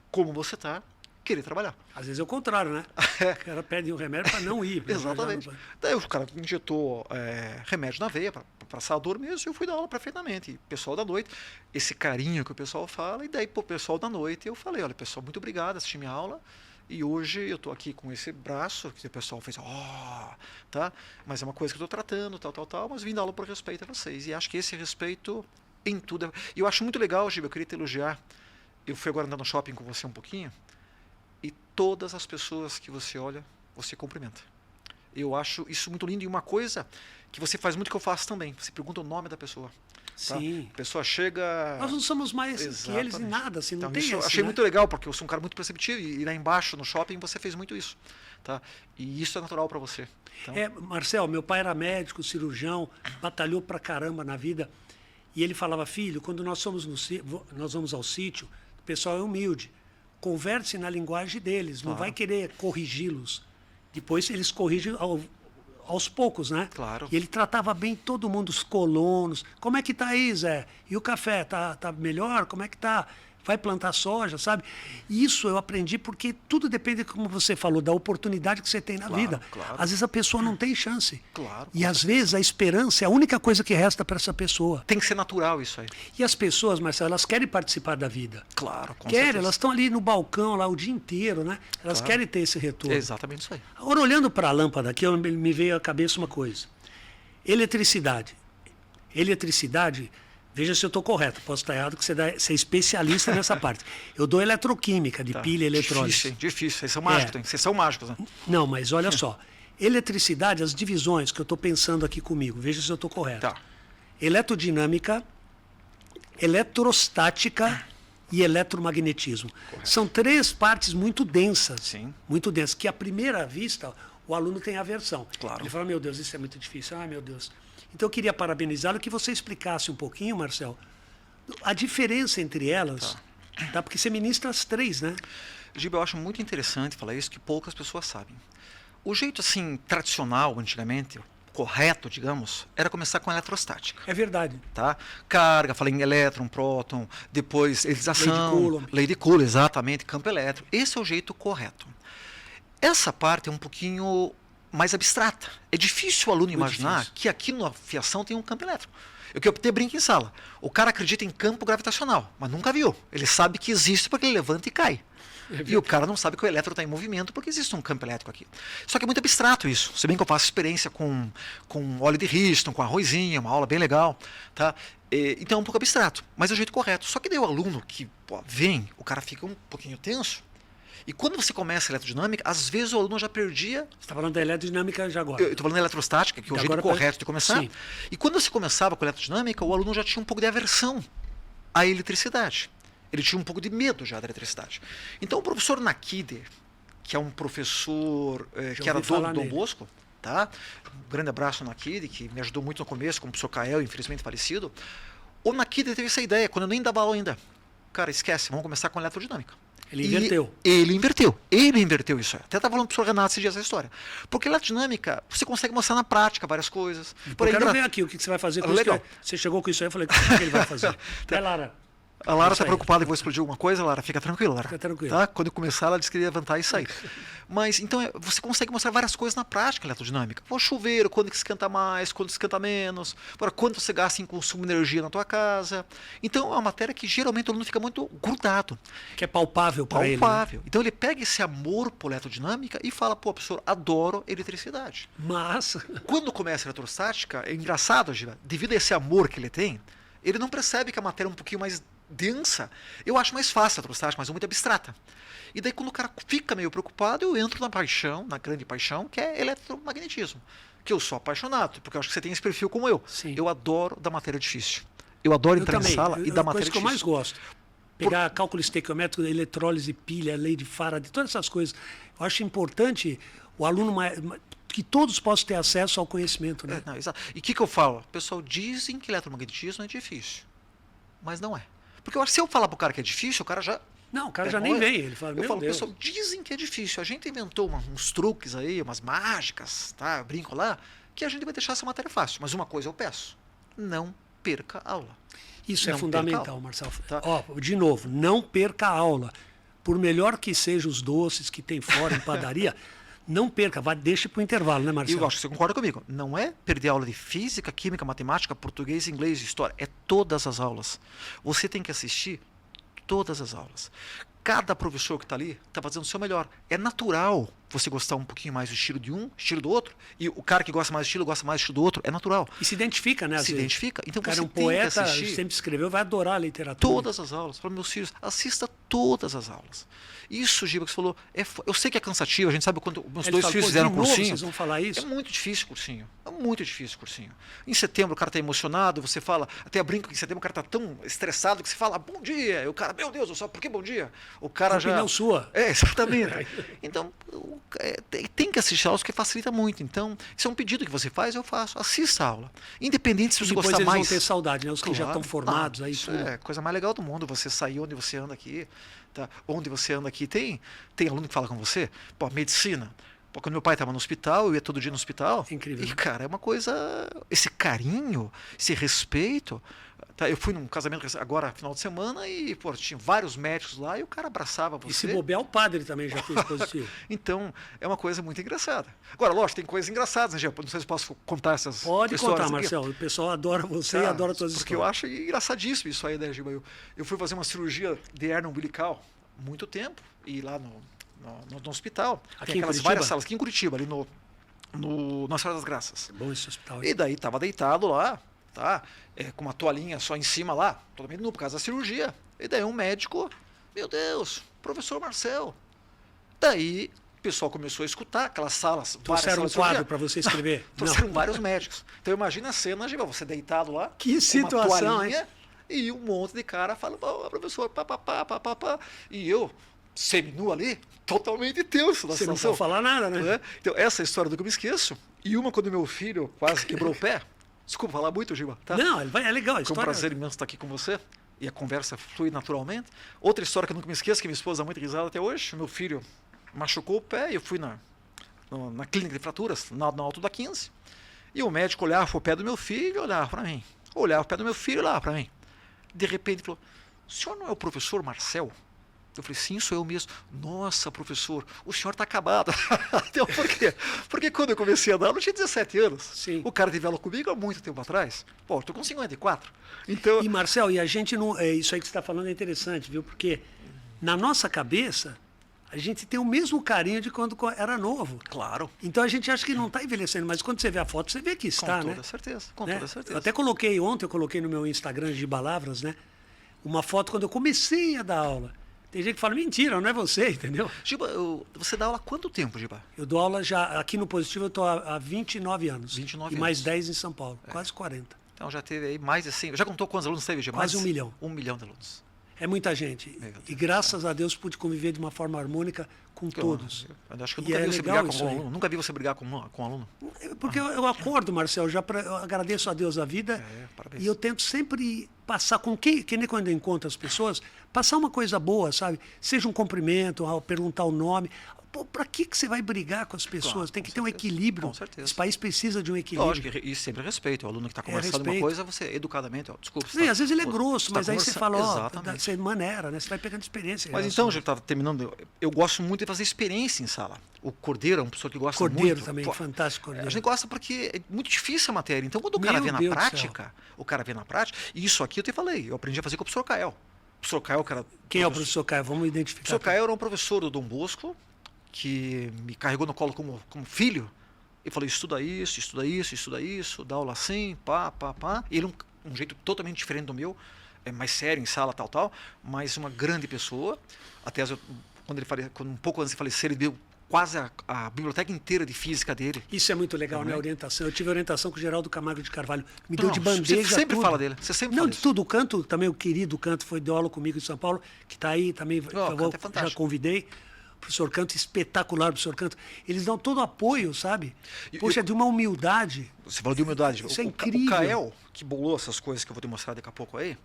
como você tá, querer trabalhar. Às vezes é o contrário, né? O cara pede um remédio para não ir. Exatamente. Daí o cara injetou remédio na veia para passar a dor mesmo e eu fui dar aula perfeitamente. E pessoal da noite, esse carinho que o pessoal fala, e daí pro pessoal da noite eu falei, olha pessoal, muito obrigado, assisti minha aula. E hoje eu estou aqui com esse braço, que o pessoal fez, tá? Mas é uma coisa que eu estou tratando, tal, mas vim dar aula por respeito a vocês. E acho que esse respeito em tudo. E eu acho muito legal, Giba, eu queria te elogiar. Eu fui agora andar no shopping com você um pouquinho, e todas as pessoas que você olha, você cumprimenta. Eu acho isso muito lindo. E uma coisa que você faz muito que eu faço também, você pergunta o nome da pessoa. Tá? Sim. A pessoa chega... Nós não somos mais que eles em nada, assim, não tem isso. esse, Achei né? muito legal, porque eu sou um cara muito perceptivo, e lá embaixo, no shopping, você fez muito isso. Tá? E isso é natural para você. Então... Marcel, meu pai era médico, cirurgião, batalhou pra caramba na vida, e ele falava, filho, quando nós vamos ao sítio, o pessoal é humilde, converse na linguagem deles, não vai querer corrigi-los. Depois eles corrigem aos poucos, né? Claro. E ele tratava bem todo mundo, os colonos. Como é que tá aí, Zé? E o café, tá melhor? Como é que tá? Vai plantar soja, sabe? Isso eu aprendi porque tudo depende, como você falou, da oportunidade que você tem na vida. Claro. Às vezes a pessoa não tem chance. Claro. E às vezes a esperança é a única coisa que resta para essa pessoa. Tem que ser natural isso aí. E as pessoas, Marcelo, elas querem participar da vida. Claro, com certeza. certeza. Elas estão ali no balcão lá o dia inteiro, né? Elas querem ter esse retorno. É exatamente isso aí. Agora, olhando para a lâmpada aqui, me veio à cabeça uma coisa. Eletricidade. Eletricidade Veja se eu estou correto, posso estar errado, que você é especialista nessa parte. Eu dou eletroquímica de pilha e eletrólise. Difícil, hein? Difícil. Vocês são mágicos, hein? Vocês são mágicos, né? Não, mas olha só. Eletricidade, as divisões que eu estou pensando aqui comigo, veja se eu estou correto. Tá. Eletrodinâmica, eletrostática e eletromagnetismo. Correto. São 3 partes muito densas. Sim. Muito densas, que à primeira vista o aluno tem aversão. Claro. Ele fala, meu Deus, isso é muito difícil. Ai, meu Deus. Então eu queria parabenizá-lo, que você explicasse um pouquinho, Marcel, a diferença entre elas, tá? Porque você ministra as 3, né? Giba, eu acho muito interessante falar isso, que poucas pessoas sabem. O jeito, assim, tradicional, antigamente, correto, digamos, era começar com a eletrostática. É verdade. Tá? Carga, falei em elétron, próton, depois elettrização, lei de Coulomb, exatamente, campo elétrico. Esse é o jeito correto. Essa parte é um pouquinho mais abstrata. É difícil o aluno imaginar que aqui na fiação tem um campo elétrico. Eu até brinco em sala. O cara acredita em campo gravitacional, mas nunca viu. Ele sabe que existe porque ele levanta e cai. E o cara não sabe que o elétron está em movimento porque existe um campo elétrico aqui. Só que é muito abstrato isso. Se bem que eu faço experiência com óleo de Riston, com arrozinho, uma aula bem legal. Tá? Então é um pouco abstrato, mas é o jeito correto. Só que daí o aluno que vem, o cara fica um pouquinho tenso. E quando você começa a eletrodinâmica, às vezes o aluno já perdia... Você está falando da eletrodinâmica já agora. Eu estou falando da eletrostática, que é o jeito correto de começar. Sim. E quando você começava com a eletrodinâmica, o aluno já tinha um pouco de aversão à eletricidade. Ele tinha um pouco de medo já da eletricidade. Então o professor Nakide, que é um professor que era dono do Dom Bosco, tá? Um grande abraço ao Nakide, que me ajudou muito no começo, como o professor Kael, infelizmente falecido. O Nakide teve essa ideia, quando eu nem dava aula ainda. Cara, esquece, vamos começar com a eletrodinâmica. Ele inverteu. Ele inverteu isso. Até estava falando para o professor Renato esses dias essa história. Porque eletrodinâmica, você consegue mostrar na prática várias coisas. Por aí, eu quero ver aqui o que você vai fazer com legal. isso. Você chegou com isso aí, eu falei, o que ele vai fazer? Vai, Lara. A Lara está preocupada que vou explodir alguma coisa, Lara, fica tranquila, Lara. Fica tranquila. Tá? Quando eu começar, ela disse que ia levantar e sair. Mas, então, você consegue mostrar várias coisas na prática eletrodinâmica. O chuveiro, quando que esquenta mais, quando esquenta menos, agora, quanto você gasta em consumo de energia na tua casa. Então, é uma matéria que geralmente o aluno fica muito grudado. Que é palpável para ele. Palpável. Né? Então, ele pega esse amor por eletrodinâmica e fala, pô, professor, adoro eletricidade. Mas... Quando começa a eletrostática, é engraçado, Gira, devido a esse amor que ele tem, ele não percebe que a matéria é um pouquinho mais densa. Eu acho mais fácil a eletrostática, mas é muito abstrata. E daí quando o cara fica meio preocupado, eu entro na paixão, na grande paixão, que é eletromagnetismo. Que eu sou apaixonado, porque eu acho que você tem esse perfil como eu. Sim. Eu adoro da matéria difícil. Eu adoro entrar em sala e dar matéria difícil. É a coisa que eu mais gosto. Pegar cálculo estequiométrico, eletrólise, pilha, lei de Faraday, todas essas coisas. Eu acho importante o aluno que todos possam ter acesso ao conhecimento. Né? Não, exato. E o que eu falo? Pessoal, dizem que eletromagnetismo é difícil. Mas não é. Porque eu acho que se eu falar pro cara que é difícil, o cara já... Não, o cara já nem vem. Ele fala, eu falo, Deus. pessoal, dizem que é difícil. A gente inventou uns truques aí, umas mágicas, tá? Eu brinco lá, que a gente vai deixar essa matéria fácil. Mas uma coisa eu peço, não perca a aula. Isso é fundamental, Marcelo. Tá? De novo, não perca a aula. Por melhor que sejam os doces que tem fora em padaria, não perca, deixe para o intervalo, né, Marcelo? Eu acho que você concorda comigo. Não é perder a aula de física, química, matemática, português, inglês, história. É todas as aulas. Você tem que assistir todas as aulas. Cada professor que está ali está fazendo o seu melhor. É natural você gostar um pouquinho mais do estilo de um, estilo do outro, e o cara que gosta mais do estilo, gosta mais do estilo do outro. É natural. E se identifica, né? Se identifica. Então, o cara você é um poeta, assistir sempre escreveu, vai adorar a literatura. Todas as aulas. Para meus filhos, assista todas as aulas. Isso, Giba, que você falou, eu sei que é cansativo, a gente sabe o quanto meus dois filhos fizeram cursinho. Vocês vão falar isso? É muito difícil cursinho. É muito difícil cursinho. Em setembro o cara está emocionado, você fala, até brinco que em setembro o cara está tão estressado que você fala, bom dia. E o cara, meu Deus, eu só, por que bom dia? O cara já... opinião sua. É, exatamente. Então, tem que assistir aulas porque facilita muito. Então, isso é um pedido que você faz, eu faço. Assista a aula. Independente se você gostar mais. Depois eles vão ter saudade, né? Os que já estão formados aí. Isso é a coisa mais legal do mundo, você sair onde você anda aqui. Tá? Onde você anda aqui, tem aluno que fala com você, pô, medicina. Pô, quando meu pai estava no hospital, eu ia todo dia no hospital. Incrível. E, cara, é uma coisa, esse carinho, esse respeito. Tá? Eu fui num casamento agora, final de semana, e pô, tinha vários médicos lá e o cara abraçava você. E se bobear, o padre também já fez positivo. Então, é uma coisa muito engraçada. Agora, lógico, tem coisas engraçadas, né, Gê? Não sei se posso contar essas Pode histórias contar, aqui. Marcelo. O pessoal adora você e adora todas as Porque histórias. eu acho engraçadíssimo isso aí, né, Giba? Eu fui fazer uma cirurgia de hernia umbilical há muito tempo, e lá no hospital. Aqui tem aquelas em várias salas, aqui em Curitiba, ali na Senhora das Graças. É bom esse hospital. E daí estava deitado lá, tá? Com uma toalhinha só em cima lá, totalmente nu por causa da cirurgia. E daí um médico, meu Deus, professor Marcel. Daí o pessoal começou a escutar aquelas salas. Trouxeram um quadro para você escrever? Trouxeram vários médicos. Então imagina a cena, Giba, você deitado lá, que situação, uma toalhinha, hein? E um monte de cara falando, professor, papapá. E eu, seminu ali, totalmente tenso da Você situação. não pode falar nada, né? Então essa é a história do que eu me esqueço. E uma quando meu filho quase quebrou o pé. Desculpa falar muito, Giba, tá? Não, é legal a história. Foi um prazer imenso estar aqui com você. E a conversa flui naturalmente. Outra história que eu nunca me esqueço, que minha esposa dá muito risada até hoje. Meu filho machucou o pé e eu fui na clínica de fraturas, na alto da 15. E o médico olhava para o pé do meu filho e olhava para mim. Olhava para o pé do meu filho e olhava para mim. De repente falou, o senhor não é o professor Marcel? Eu falei, sim, sou eu mesmo. Nossa, professor, o senhor está acabado. Então, por quê? Porque quando eu comecei a dar, eu tinha 17 anos. Sim. O cara teve aula comigo há muito tempo atrás. Pô, eu estou com 54. Então... E, Marcel, e a gente não... Isso aí que você está falando é interessante, viu? Porque na nossa cabeça, a gente tem o mesmo carinho de quando era novo. Claro. Então a gente acha que não está envelhecendo, mas quando você vê a foto, você vê que está, né? Com toda certeza, com toda certeza. Eu até coloquei ontem, eu coloquei no meu Instagram de Balavras, né? Uma foto quando eu comecei a dar aula. Tem gente que fala, mentira, não é você, entendeu? Giba, você dá aula há quanto tempo, Giba? Eu dou aula já, aqui no Positivo eu estou há 29 anos. 29 e mais anos. 10 em São Paulo, quase 40. Então já teve aí mais de 100. Já contou quantos alunos teve, Giba? Quase 1 milhão. 1 milhão de alunos. É muita gente. E graças a Deus pude conviver de uma forma harmônica com todos. Eu acho que eu nunca vi você brigar com um aluno. aí. Nunca vi você brigar com um aluno. Porque eu acordo, Marcel, eu agradeço a Deus a vida parabéns. e eu tento sempre passar com que nem quando eu encontro as pessoas, passar uma coisa boa, sabe? Seja um cumprimento, perguntar o nome. Pô, para que você vai brigar com as pessoas? Claro, tem que com ter um certeza. equilíbrio. Com certeza. Esse país precisa de um equilíbrio. Lógico, e sempre respeito. O aluno que está conversando uma respeito. coisa, você educadamente, desculpa. Sim, às vezes ele é grosso, tá mas aí você fala, Exatamente. você maneira, né? Você vai pegando experiência. Mas então, já estava terminando. Eu gosto muito de fazer experiência em sala. O Cordeiro é uma pessoa que gosta muito. Cordeiro também, fantástico Cordeiro. A gente gosta porque é muito difícil a matéria. Então, quando o cara vê na prática, e isso aqui eu te falei, eu aprendi a fazer com o professor Cael. O professor Cael, cara. Quem é o professor Caio? Vamos identificar. O professor Cael era um professor do Dom Bosco, que me carregou no colo como filho, e falou, estuda isso, dá aula assim, pá. Ele um jeito totalmente diferente do meu, mais sério em sala, tal, mas uma grande pessoa. Até quando um pouco antes de falecer, ele deu quase a biblioteca inteira de física dele. Isso é muito legal, né? A orientação. Eu tive orientação com o Geraldo Camargo de Carvalho. Me deu de bandeja. Você sempre tudo. fala dele. Você sempre Não, fala de isso. tudo. O Canto, também o querido Canto, foi de aula comigo em São Paulo, que está aí também. Canto é fantástico. Já convidei. O professor Canto, espetacular, o professor Canto. Eles dão todo o apoio, sabe? Poxa, de uma humildade. Você falou de humildade. Isso é incrível. O Cael, que bolou essas coisas que eu vou te mostrar daqui a pouco aí,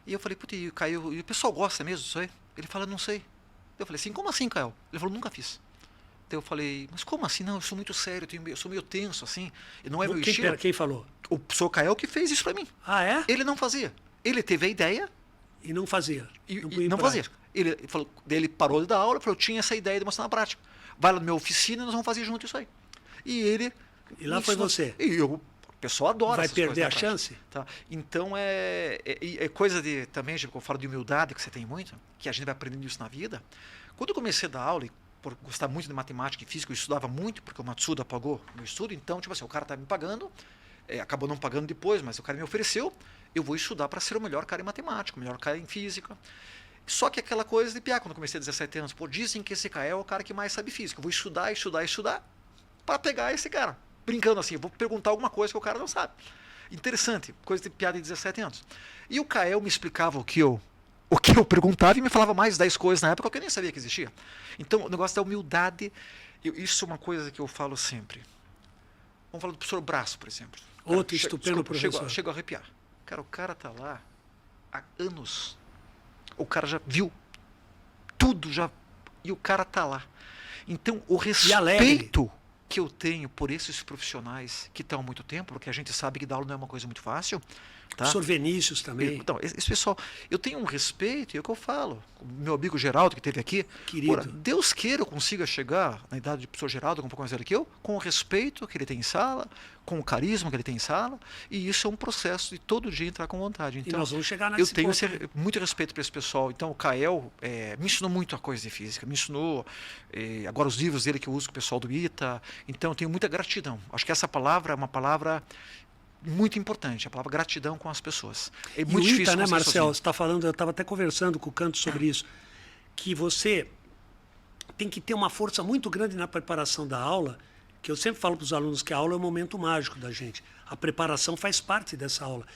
e eu falei, putz, e o pessoal gosta mesmo disso aí? Ele fala, não sei. Eu falei assim, como assim, Cael? Ele falou, nunca fiz. Então eu falei, mas como assim? Não, eu sou muito sério, eu sou meio tenso, assim, e não é meu estilo. Quem falou? O professor Cael que fez isso pra mim. Ah, é? Ele não fazia. Ele teve a ideia e não fazia. E não fazia. Ele parou de dar aula, falou, eu tinha essa ideia de mostrar na prática. Vai lá na minha oficina e nós vamos fazer junto isso aí. E lá foi você. E o pessoal adora. Vai perder a chance? Tá? Então é coisa de também, que eu falo de humildade, que você tem muito, que a gente vai aprendendo isso na vida. Quando eu comecei a dar aula, e por gostar muito de matemática e física, eu estudava muito, porque o Matsuda pagou meu estudo, então, tipo assim, o cara tá me pagando, acabou não pagando depois, mas o cara me ofereceu, eu vou estudar para ser o melhor cara em matemática, o melhor cara em física. Só que aquela coisa de piar, quando eu comecei a 17 anos, dizem que esse cara é o cara que mais sabe física. Eu vou estudar para pegar esse cara. Brincando assim, eu vou perguntar alguma coisa que o cara não sabe. Interessante, coisa de piada de 17 anos. E o Cael me explicava o que eu perguntava e me falava mais 10 coisas na época que eu nem sabia que existia. Então, o negócio da humildade, isso é uma coisa que eu falo sempre. Vamos falar do professor Braço, por exemplo. Outro estupendo professor. Chego a arrepiar. Cara, o cara tá lá há anos. O cara já viu tudo, e o cara tá lá. Então, o respeito que eu tenho por esses profissionais que estão há muito tempo, porque a gente sabe que dar aula não é uma coisa muito fácil. Tá? Professor Vinícius também. Então, esse pessoal, eu tenho um respeito, e é o que eu falo. O meu amigo Geraldo, que esteve aqui, querido. Deus queira eu consiga chegar na idade de professor Geraldo, um pouco mais velho que eu, com o respeito que ele tem em sala, com o carisma que ele tem em sala, e isso é um processo de todo dia entrar com vontade. Então, e nós vamos chegar eu tenho muito respeito para esse pessoal. Então, o Cael me ensinou muito a coisa de física, me ensinou agora os livros dele que eu uso com o pessoal do ITA. Então, eu tenho muita gratidão. Acho que essa palavra é uma palavra muito importante, a palavra gratidão com as pessoas. É E muito o difícil ITA, né, conseguir Marcel, sozinho. você está falando, eu estava até conversando com o Canto sobre isso, que você tem que ter uma força muito grande na preparação da aula, que eu sempre falo para os alunos que a aula é o momento mágico da gente. A preparação faz parte dessa aula.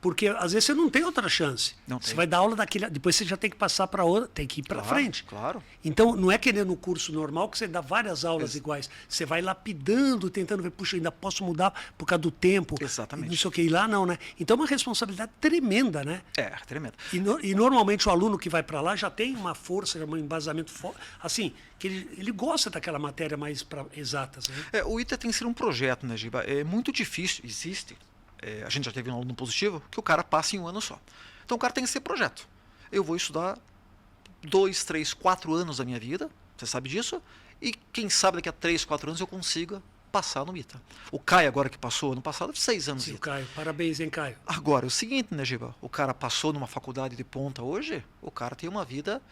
Porque às vezes você não tem outra chance. Não você tem. vai dar aula daquele, depois você já tem que passar para outra, tem que ir para Claro, frente. claro. Então, não é que nem no curso normal que você dá várias aulas iguais. Você vai lapidando, tentando ver, puxa, ainda posso mudar por causa do tempo. Exatamente. Não sei o que, e lá não, né? Então é uma responsabilidade tremenda, né? É, tremendo. E normalmente o aluno que vai para lá já tem uma força, um embasamento assim, que ele gosta daquela matéria mais exatas, né? O ITA tem que ser um projeto, né, Giba? É muito difícil, existe. A gente já teve um aluno positivo que o cara passa em um ano só. Então o cara tem que ser projeto. Eu vou estudar 2, 3, 4 anos da minha vida, você sabe disso, e quem sabe daqui a 3, 4 anos eu consiga passar no ITA. O Caio agora que passou ano passado, 6 anos Sim, ITA. Caio. Parabéns, hein, Caio? Agora, é o seguinte, né, Giba? O cara passou numa faculdade de ponta hoje, o cara tem uma vida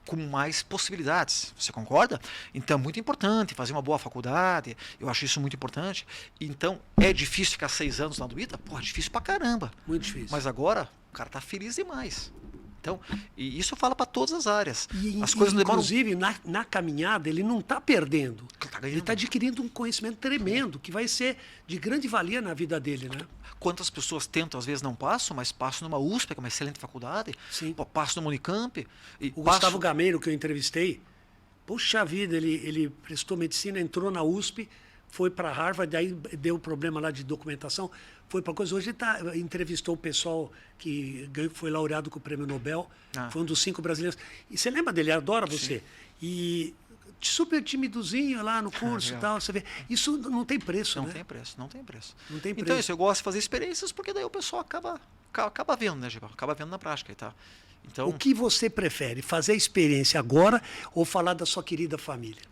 com mais possibilidades. Você concorda? Então é muito importante fazer uma boa faculdade. Eu acho isso muito importante. Então é difícil ficar 6 anos lá no ITA? Pô, é difícil pra caramba. Muito difícil. Mas agora o cara tá feliz demais. Então, e isso fala para todas as áreas. As E, coisas não demoram. inclusive, na caminhada, ele não está perdendo. Tá ganhando. Ele está adquirindo um conhecimento tremendo, que vai ser de grande valia na vida dele, né? Quantas pessoas tentam, às vezes não passam, mas passam numa USP, que é uma excelente faculdade. Sim. Passam numa Unicamp. E O Gustavo Gameiro, que eu entrevistei, puxa vida, ele prestou medicina, entrou na USP, foi para Harvard, daí deu problema lá de documentação, foi para coisa. Hoje ele entrevistou o pessoal que foi laureado com o Prêmio Nobel, foi um dos 5 brasileiros. E você lembra dele? Ele adora você. Sim. E super timidozinho lá no curso e tal, você vê. Isso não tem preço, não né? Tem preço, não tem preço. Não tem Então preço. isso, eu gosto de fazer experiências, porque daí o pessoal acaba vendo, né, Giba? Acaba vendo na prática, tá? Então, O que você prefere, fazer a experiência agora ou falar da sua querida família?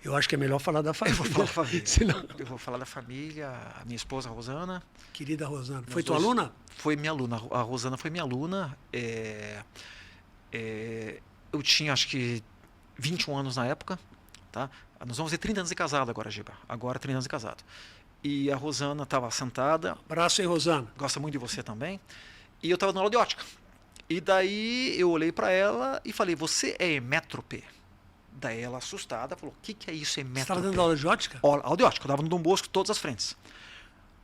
Eu acho que é melhor falar da família. eu vou falar da família. Senão... Eu vou falar da família, a minha esposa, a Rosana. Querida Rosana. Meus Foi tua dois- aluna? Foi minha aluna. A Rosana foi minha aluna. Eu tinha, acho que, 21 anos na época. Tá? Nós vamos ter 30 anos de casado agora, Giba. Agora, 30 anos de casado. E a Rosana estava sentada. Abraço aí, Rosana. Gosta muito de você também. E eu estava na aula de ótica. E daí eu olhei para ela e falei, você é hemétrope? Daí ela, assustada, falou, o que é isso, Você hemétrope? estava dando aula de ótica? Aula de ótica, eu dava no Dom Bosco todas as frentes.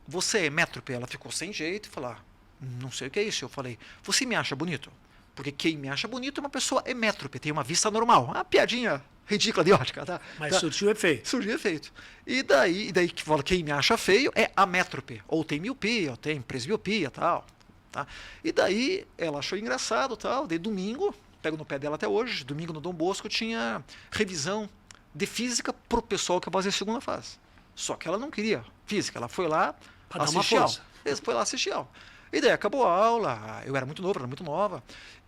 Você é hemétrope? Ela ficou sem jeito e falou, não sei o que é isso. Eu falei, você me acha bonito? Porque quem me acha bonito é uma pessoa hemétrope, tem uma vista normal. Uma piadinha ridícula de ótica, tá? Mas surtiu efeito. Surgiu efeito. E daí que fala, quem me acha feio é amétrope. Ou tem miopia, ou tem presbiopia, tal. Tá? E daí ela achou engraçado, tal. De domingo, pego no pé dela até hoje, domingo no Dom Bosco tinha revisão de física pro pessoal que ia fazer a segunda fase. Só que ela não queria física, ela foi lá Pra dar uma assistir aula. força. Foi lá assistir aula. E daí acabou a aula, eu era muito novo, ela era muito nova,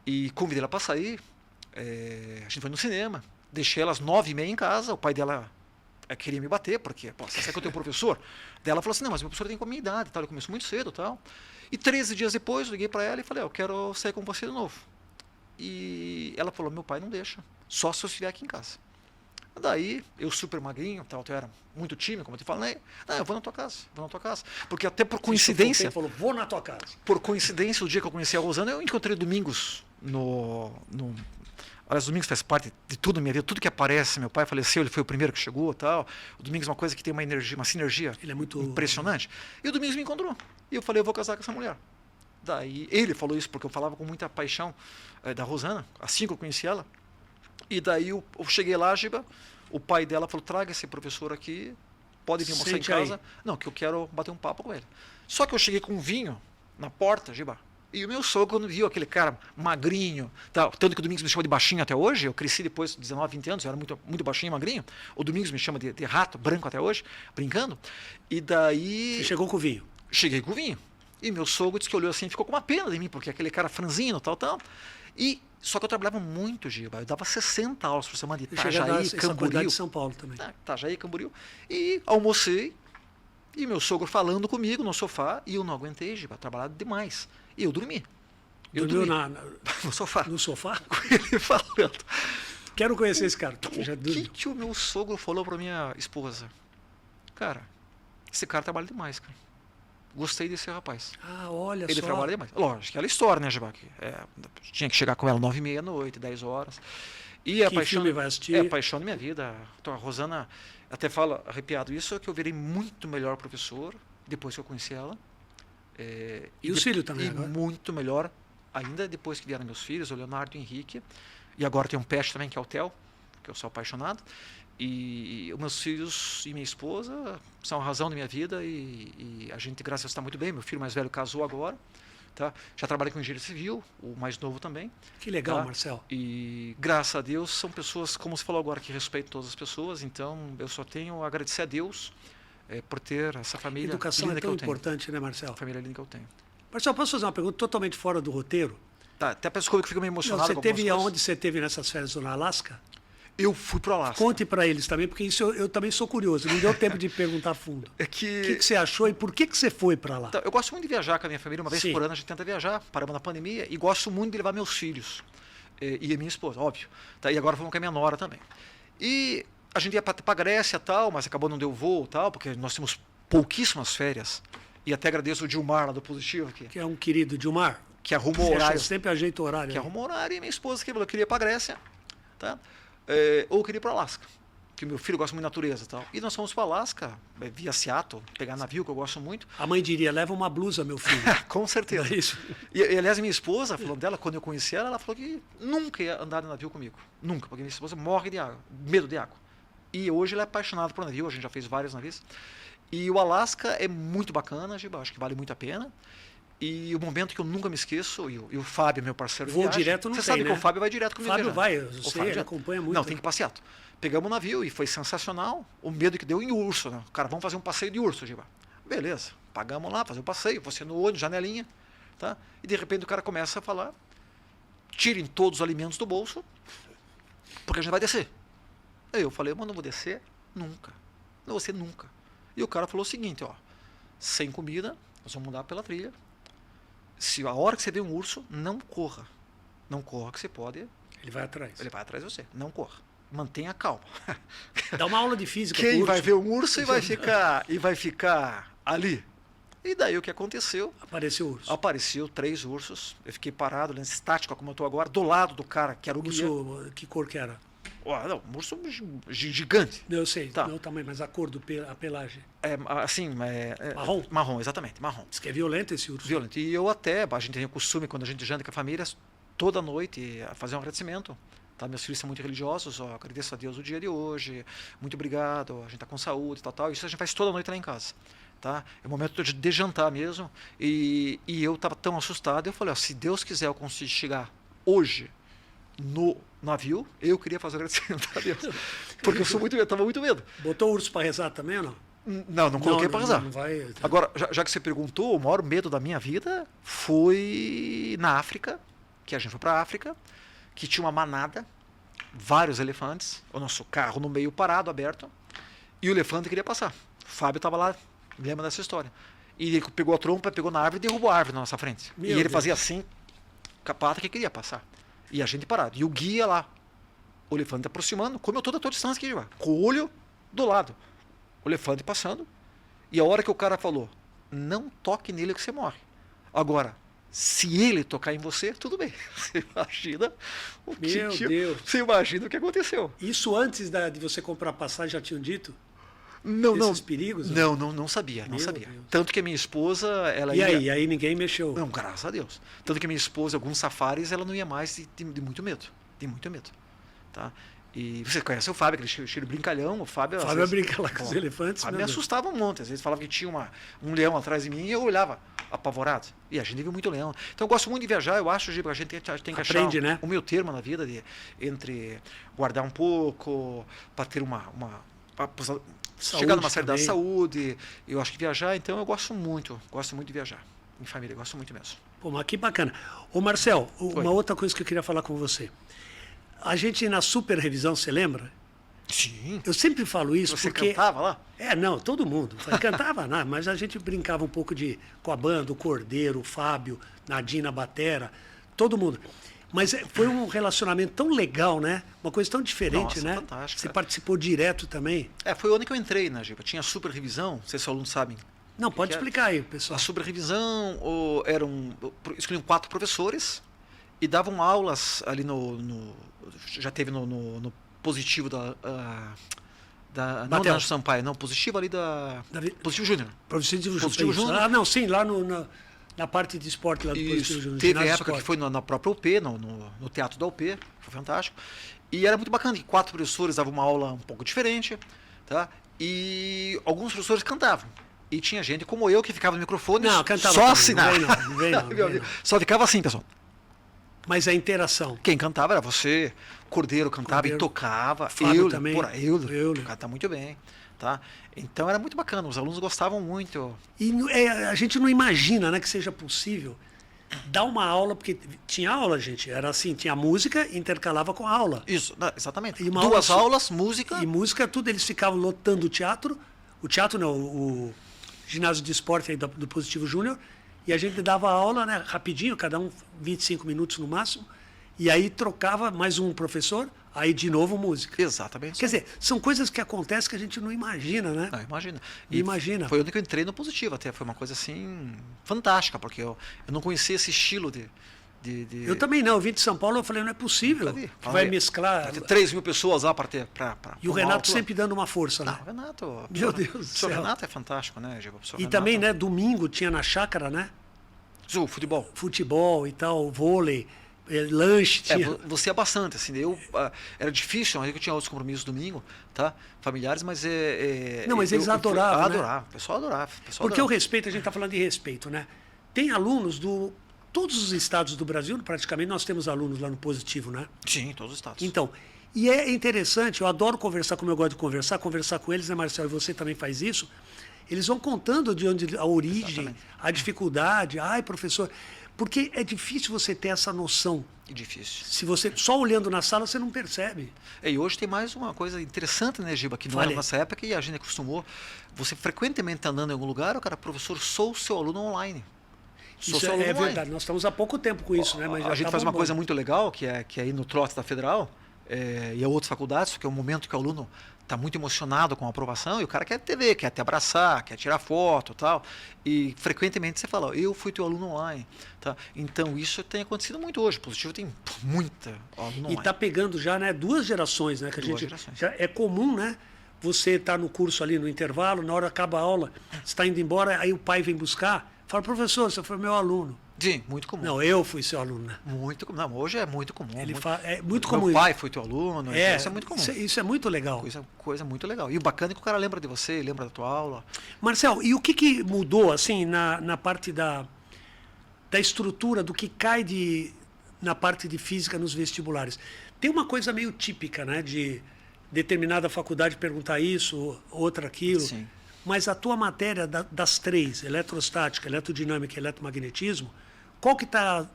e convidei ela para sair, a gente foi no cinema, deixei ela às 9h30 em casa, o pai dela queria me bater, porque, pô, você sabe que eu tenho professor? Daí ela falou assim, não, mas meu professor tem com a minha idade, tal, ele começou muito cedo, tal. E 13 dias depois, eu liguei para ela e falei, eu quero sair com você de novo. E ela falou, meu pai não deixa, só se eu estiver aqui em casa. Daí, eu super magrinho, tal, eu era muito tímido, como eu te falei, eu vou na tua casa, porque até por coincidência, Ele falou, vou na tua casa. por coincidência, o dia que eu conheci a Rosana, eu encontrei Domingos aliás, o Domingos faz parte de tudo na minha vida, tudo que aparece, meu pai faleceu, ele foi o primeiro que chegou, tal. O Domingos é uma coisa que tem uma energia, uma sinergia Ele é muito impressionante. E o Domingos me encontrou. E eu falei, eu vou casar com essa mulher. Daí, ele falou isso porque eu falava com muita paixão da Rosana, assim que eu conheci ela. E daí eu cheguei lá, Giba, o pai dela falou, traga esse professor aqui, pode vir almoçar em Sente casa. aí. Não, que eu quero bater um papo com ele. Só que eu cheguei com um vinho na porta, Giba, e o meu sogro, quando viu aquele cara magrinho, tal, tanto que o Domingos me chama de baixinho até hoje, eu cresci depois de 19, 20 anos, eu era muito, muito baixinho e magrinho, o Domingos me chama de rato, branco até hoje, brincando, e daí... Você chegou com o vinho. Cheguei com o vinho. E meu sogro disse que olhou assim, ficou com uma pena de mim, porque aquele cara franzino, tal. E só que eu trabalhava muito, Giba. Eu dava 60 aulas por semana de Você chega a dar Itajaí, essa quantidade Camboriú. de São Paulo também. Itajaí, Camboriú. E almocei. E meu sogro falando comigo no sofá. E eu não aguentei, Giba. Trabalhado demais. E eu dormi. Dormiu no sofá. no sofá? Com ele falando. Quero conhecer esse cara. Já O dormiu. que o meu sogro falou pra minha esposa? Cara, esse cara trabalha demais, cara. gostei desse rapaz. Ah, olha Ele só. trabalha demais. Lógico, aquela história, né, Giba? Tinha que chegar com ela 9h30 da noite, 10 horas. E a Que paixão, filme vai assistir? é a paixão da minha vida. Então, a Rosana até fala, arrepiado, isso é que eu virei muito melhor professor depois que eu conheci ela. E os filhos também E agora? muito melhor ainda depois que vieram meus filhos, o Leonardo e o Henrique. E agora tem um pet também, que é o Theo, que eu sou apaixonado. E os meus filhos e minha esposa são a razão da minha vida e a gente, graças a Deus, está muito bem. Meu filho mais velho casou agora. Tá? Já trabalhei com engenheiro civil, o mais novo também. Que legal, tá? Marcel. E graças a Deus são pessoas, como você falou agora, que respeitam todas as pessoas. Então eu só tenho a agradecer a Deus por ter essa família Educação linda é tão que eu tenho. importante, né, Marcel? A família linda que eu tenho. Marcel, posso fazer uma pergunta totalmente fora do roteiro? Tá, até peço desculpa que fico meio Não, emocionado. você com teve algumas coisas. aonde você teve nessas férias no Alasca? Eu fui pro Alasca. Conte para eles também, porque isso eu também sou curioso. Não deu tempo de perguntar a fundo. É O que que você achou e por que você foi para lá? Então, eu gosto muito de viajar com a minha família, uma vez Sim. por ano a gente tenta viajar, paramos na pandemia, e gosto muito de levar meus filhos e a minha esposa, óbvio. Tá? E agora fomos com a minha nora também. E a gente ia para Grécia tal, mas acabou não deu voo tal, porque nós temos pouquíssimas férias. E até agradeço o Dilmar lá do Positivo aqui, Que é um querido Dilmar. que arrumou Você horário. sempre ajeita o horário. Que aí. arrumou horário e minha esposa que falou que queria ir para Grécia, tá? Ou queria ir para Alasca, que meu filho gosta muito de natureza e tal. E nós fomos para Alasca, via Seattle, pegar navio, que eu gosto muito. A mãe diria, leva uma blusa, meu filho. Com certeza. É isso. E, aliás, minha esposa, falando dela, quando eu conheci ela, ela falou que nunca ia andar de navio comigo. Nunca, porque minha esposa morre de água, medo de água. E hoje ela é apaixonada por navio, a gente já fez vários navios. E o Alasca é muito bacana, Giba, acho que vale muito a pena. E o momento que eu nunca me esqueço, e o Fábio, meu parceiro, Voo viaja. direto não Você tem, sabe né? que o Fábio vai direto comigo. Fábio viajar. vai, eu O sei, Fábio ele direto. acompanha muito. Não, tem que passear. Pegamos o navio e foi sensacional. O medo que deu em urso, né? Cara, vamos fazer um passeio de urso, Giba. Beleza, pagamos lá, fazer o passeio, você no olho, janelinha, tá? E de repente o cara começa a falar, tirem todos os alimentos do bolso, porque a gente vai descer. Aí eu falei, mas não vou descer nunca. Não vou descer nunca. E o cara falou o seguinte, ó, sem comida, nós vamos mudar pela trilha. Se a hora que você vê um urso, não corra. Não corra que você pode, Ele vai atrás. ele vai atrás de você. Não corra. Mantenha calma. Dá uma aula de física. Quem pro vai urso. ver um urso e vai ficar ali? E daí o que aconteceu? Apareceu o urso. Apareceu 3 ursos. Eu fiquei parado, estático, como eu estou agora, do lado do cara, que era o guia. Urso, que cor que era? Não, um urso gigante. Eu sei, Tá. não o tamanho, mas a cor, a pelagem. Assim, Marrom? Marrom, exatamente, marrom. Diz que é violento esse urso. Violento. E eu até, a gente tem o costume, quando a gente janta com a família, toda noite, fazer um agradecimento. Tá? Meus filhos são muito religiosos, ó, agradeço a Deus o dia de hoje, muito obrigado, a gente está com saúde, tal. Isso a gente faz toda noite lá em casa. Tá? É o momento de jantar mesmo. E eu estava tão assustado, eu falei, ó, se Deus quiser eu conseguir chegar hoje no navio, eu queria fazer agradecimento a Deus. Porque eu sou muito medo, estava muito medo. Botou o urso para rezar também ou não? Não coloquei para rezar. Não vai... Agora, já que você perguntou, o maior medo da minha vida foi na África, que a gente foi para a África, que tinha uma manada, vários elefantes, o nosso carro no meio parado, aberto, e o elefante queria passar. O Fábio estava lá, lembra dessa história. E ele pegou a trompa, pegou na árvore e derrubou a árvore na nossa frente. Meu e ele Deus. fazia assim, com a pata que queria passar. E a gente parado. E o guia lá, o elefante aproximando, como eu estou a toda distância aqui, com o olho do lado. O elefante passando. E a hora que o cara falou, não toque nele que você morre. Agora, se ele tocar em você, tudo bem. Você imagina o que Meu Deus. Você imagina o que aconteceu. Isso antes de você comprar a passagem já tinham dito? Não, Esses perigos? Não sabia, não Meu sabia. Deus. Tanto que a minha esposa, ela E ia... aí ninguém mexeu? Não, graças a Deus. Tanto que a minha esposa, alguns safaris, ela não ia mais de muito medo. De muito medo. Tá? E você conhece o Fábio, aquele cheiro brincalhão. O Fábio, O às Fábio vezes, brinca lá com os ó, elefantes. O Fábio me meu Deus. assustava um monte. Às vezes falava que tinha um leão atrás de mim e eu olhava apavorado. E a gente viu muito leão. Então eu gosto muito de viajar. Eu acho, Giba, que a gente tem que achar Aprende, né? o meu termo na vida entre guardar um pouco, para ter chegar numa certa também. saúde. Eu acho que viajar, então eu gosto muito de viajar. Em família, eu gosto muito mesmo. Pô, mas que bacana. Ô Marcel, Oi. uma outra coisa que eu queria falar com você. A gente na super revisão, você lembra? Sim. Eu sempre falo isso Você porque... cantava lá? Não, todo mundo. Cantava, não, mas a gente brincava um pouco com a banda, o Cordeiro, o Fábio, Nadina Batera, todo mundo. Mas foi um relacionamento tão legal, né? Uma coisa tão diferente, Nossa, né? fantástico, Você cara. participou direto também. Foi o ano que eu entrei na Giba. Tinha super revisão, não sei se os alunos sabem, Não, pode Que é- explicar aí, pessoal. A sobre-revisão escolhiam 4 professores e davam aulas ali já teve no positivo não Batel. da Sampaio, não, positivo ali Positivo Júnior. Positivo Júnior. Ah, não, sim, lá na parte de esporte lá do Positivo Júnior. Teve ginásio de época que esporte. foi na própria UP, no teatro da UP, foi fantástico. E era muito bacana que 4 professores davam uma aula um pouco diferente, tá? E alguns professores cantavam. E tinha gente como eu que ficava no microfone Não, cantava só também, assinar. não vem não. Só ficava assim, pessoal. Mas a interação. Quem cantava era você, Cordeiro cantava Cordeiro. e tocava, Fábio também. Euler, canta muito bem, tá? Então era muito bacana, os alunos gostavam muito. E a gente não imagina, né, que seja possível dar uma aula, porque tinha aula, gente, era assim, tinha música, intercalava com a aula. Isso, exatamente. E uma 2 aula aulas, música. E música, tudo, eles ficavam lotando o teatro não, o ginásio de esporte aí do Positivo Júnior, e a gente dava aula, né, rapidinho, cada um 25 minutos no máximo, e aí trocava mais um professor, aí de novo música. Exatamente. Quer dizer, são coisas que acontecem que a gente não imagina, né? Não, imagina. Imagina. Foi onde que eu entrei no positivo, até foi uma coisa assim fantástica, porque eu não conhecia esse estilo de Eu também não, eu vim de São Paulo, eu falei, não é possível, que vai mesclar. Vai ter 3 mil pessoas lá para ter. E o Renato sempre dando uma força, né? Não, o Renato. Meu Deus do céu. O Renato é fantástico, né, Giba? E também, né, domingo tinha na chácara, né? O futebol. Futebol e tal, vôlei, lanche. Tinha. Você é bastante, assim. Era difícil, mas eu tinha outros compromissos domingo, tá? Familiares, mas Não, mas eles adoravam, né? Adoravam, o pessoal adorava. Porque o respeito, a gente está falando de respeito, né? Tem alunos todos os estados do Brasil, praticamente, nós temos alunos lá no Positivo, né? Sim, todos os estados. Então, e é interessante, eu adoro conversar, como eu gosto de conversar com eles, né, Marcelo? E você também faz isso. Eles vão contando de onde a origem, Exatamente. a dificuldade. Ai, professor, porque é difícil você ter essa noção. É difícil. Se você só olhando na sala, você não percebe. E hoje tem mais uma coisa interessante, né, Giba, que não era nessa época e a gente acostumou. Você frequentemente tá andando em algum lugar, o cara, professor, sou seu aluno online. Isso é verdade. Nós estamos há pouco tempo com isso, né? Mas a gente faz uma coisa muito legal, que é ir no trote da Federal e a outras faculdades, que é o momento que o aluno está muito emocionado com a aprovação e o cara quer te ver, quer te abraçar, quer tirar foto e tal. E frequentemente você fala, eu fui teu aluno online. Tá? Então isso tem acontecido muito hoje. Positivo tem muita aluno online. E está pegando já, né, 2 gerações, né? Que gerações. Já é comum, né? Você está no curso ali no intervalo, na hora acaba a aula, você está indo embora, aí o pai vem buscar, fala, professor, você foi meu aluno. Sim, muito comum. Não, eu fui seu aluno, né? Muito comum. Não, hoje é muito comum. É muito comum. Meu pai foi teu aluno, isso é muito comum. Isso é muito legal. Coisa muito legal. E o bacana é que o cara lembra de você, lembra da tua aula. Marcel, e o que mudou, assim, na parte da estrutura, do que cai na parte de física nos vestibulares? Tem uma coisa meio típica, né? De determinada faculdade perguntar isso, outra aquilo. Sim. Mas a tua matéria das 3, eletrostática, eletrodinâmica e eletromagnetismo, qual que está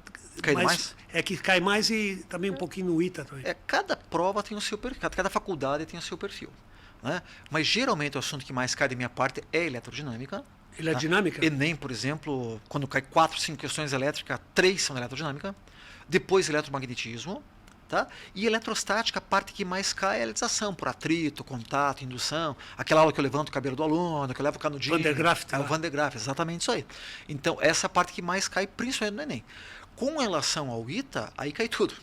mais? É que cai mais e também um pouquinho no ITA também. Cada prova tem o seu perfil, cada faculdade tem o seu perfil. Né? Mas geralmente o assunto que mais cai da minha parte é eletrodinâmica. Eletrodinâmica? Enem, por exemplo, quando cai 4, 5 questões elétricas, 3 são de eletrodinâmica. Depois eletromagnetismo. Tá? E eletrostática, a parte que mais cai é a elettrização, por atrito, contato, indução. Aquela aula que eu levanto o cabelo do aluno, que eu levo o canudinho. Van der Graaf. O Van der Graaf, exatamente isso aí. Então, essa parte que mais cai, principalmente no Enem. Com relação ao ITA, aí cai tudo.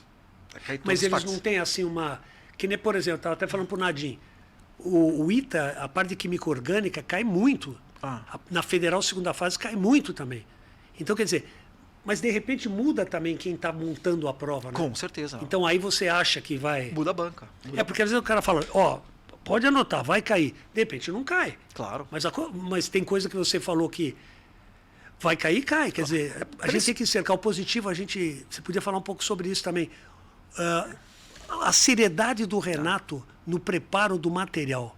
Mas eles não têm assim uma... Que nem, por exemplo, eu estava até falando para o Nadim, o ITA, a parte de química orgânica, cai muito. Na Federal, segunda fase, cai muito também. Então, quer dizer... Mas, de repente, muda também quem está montando a prova, né? Com certeza. Então, aí você acha que vai... Muda a banca. Porque às vezes o cara fala, pode anotar, vai cair. De repente, não cai. Claro. Mas tem coisa que você falou que vai cair, cai. Quer dizer, a gente tem que cercar o positivo. Você podia falar um pouco sobre isso também. A seriedade do Renato no preparo do material.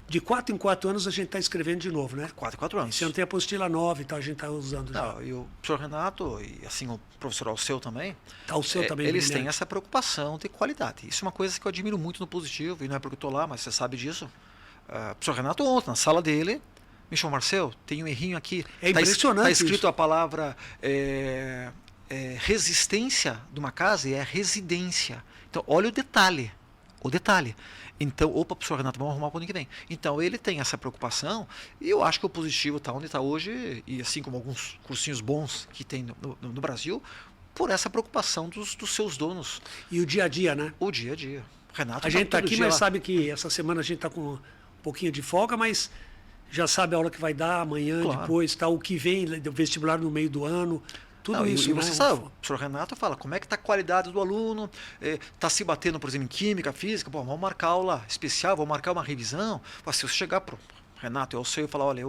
De 4 em 4 anos a gente está escrevendo de novo, né? 4 em 4 anos. Se não tem apostila nova e tal, a gente está usando já. Não, e o professor Renato, e assim o professor Alceu também, também eles têm essa preocupação de qualidade. Isso é uma coisa que eu admiro muito no positivo, e não é porque eu estou lá, mas você sabe disso. O professor Renato ontem, na sala dele, me chamou, Marcel, tem um errinho aqui. É impressionante. Está escrito isso. a palavra resistência de uma casa e é residência. Então, olha o detalhe. o detalhe. Então, opa, professor Renato, vamos arrumar para o ano que vem. Então, ele tem essa preocupação e eu acho que o Positivo está onde está hoje, e assim como alguns cursinhos bons que tem no Brasil, por essa preocupação dos seus donos. E o dia a dia, né? O dia a dia. Renato, A gente está aqui, mas lá. sabe que essa semana a gente está com um pouquinho de folga, mas já sabe a aula que vai dar amanhã, Claro. depois, tá, o que vem, do vestibular no meio do ano. Tudo Não, isso, e né? você sabe, o professor Renato fala como é que está a qualidade do aluno, está se batendo, por exemplo, em química, física, bom, vamos marcar aula especial, vamos marcar uma revisão. Se você chegar para o Renato, eu sei, eu falar, olha,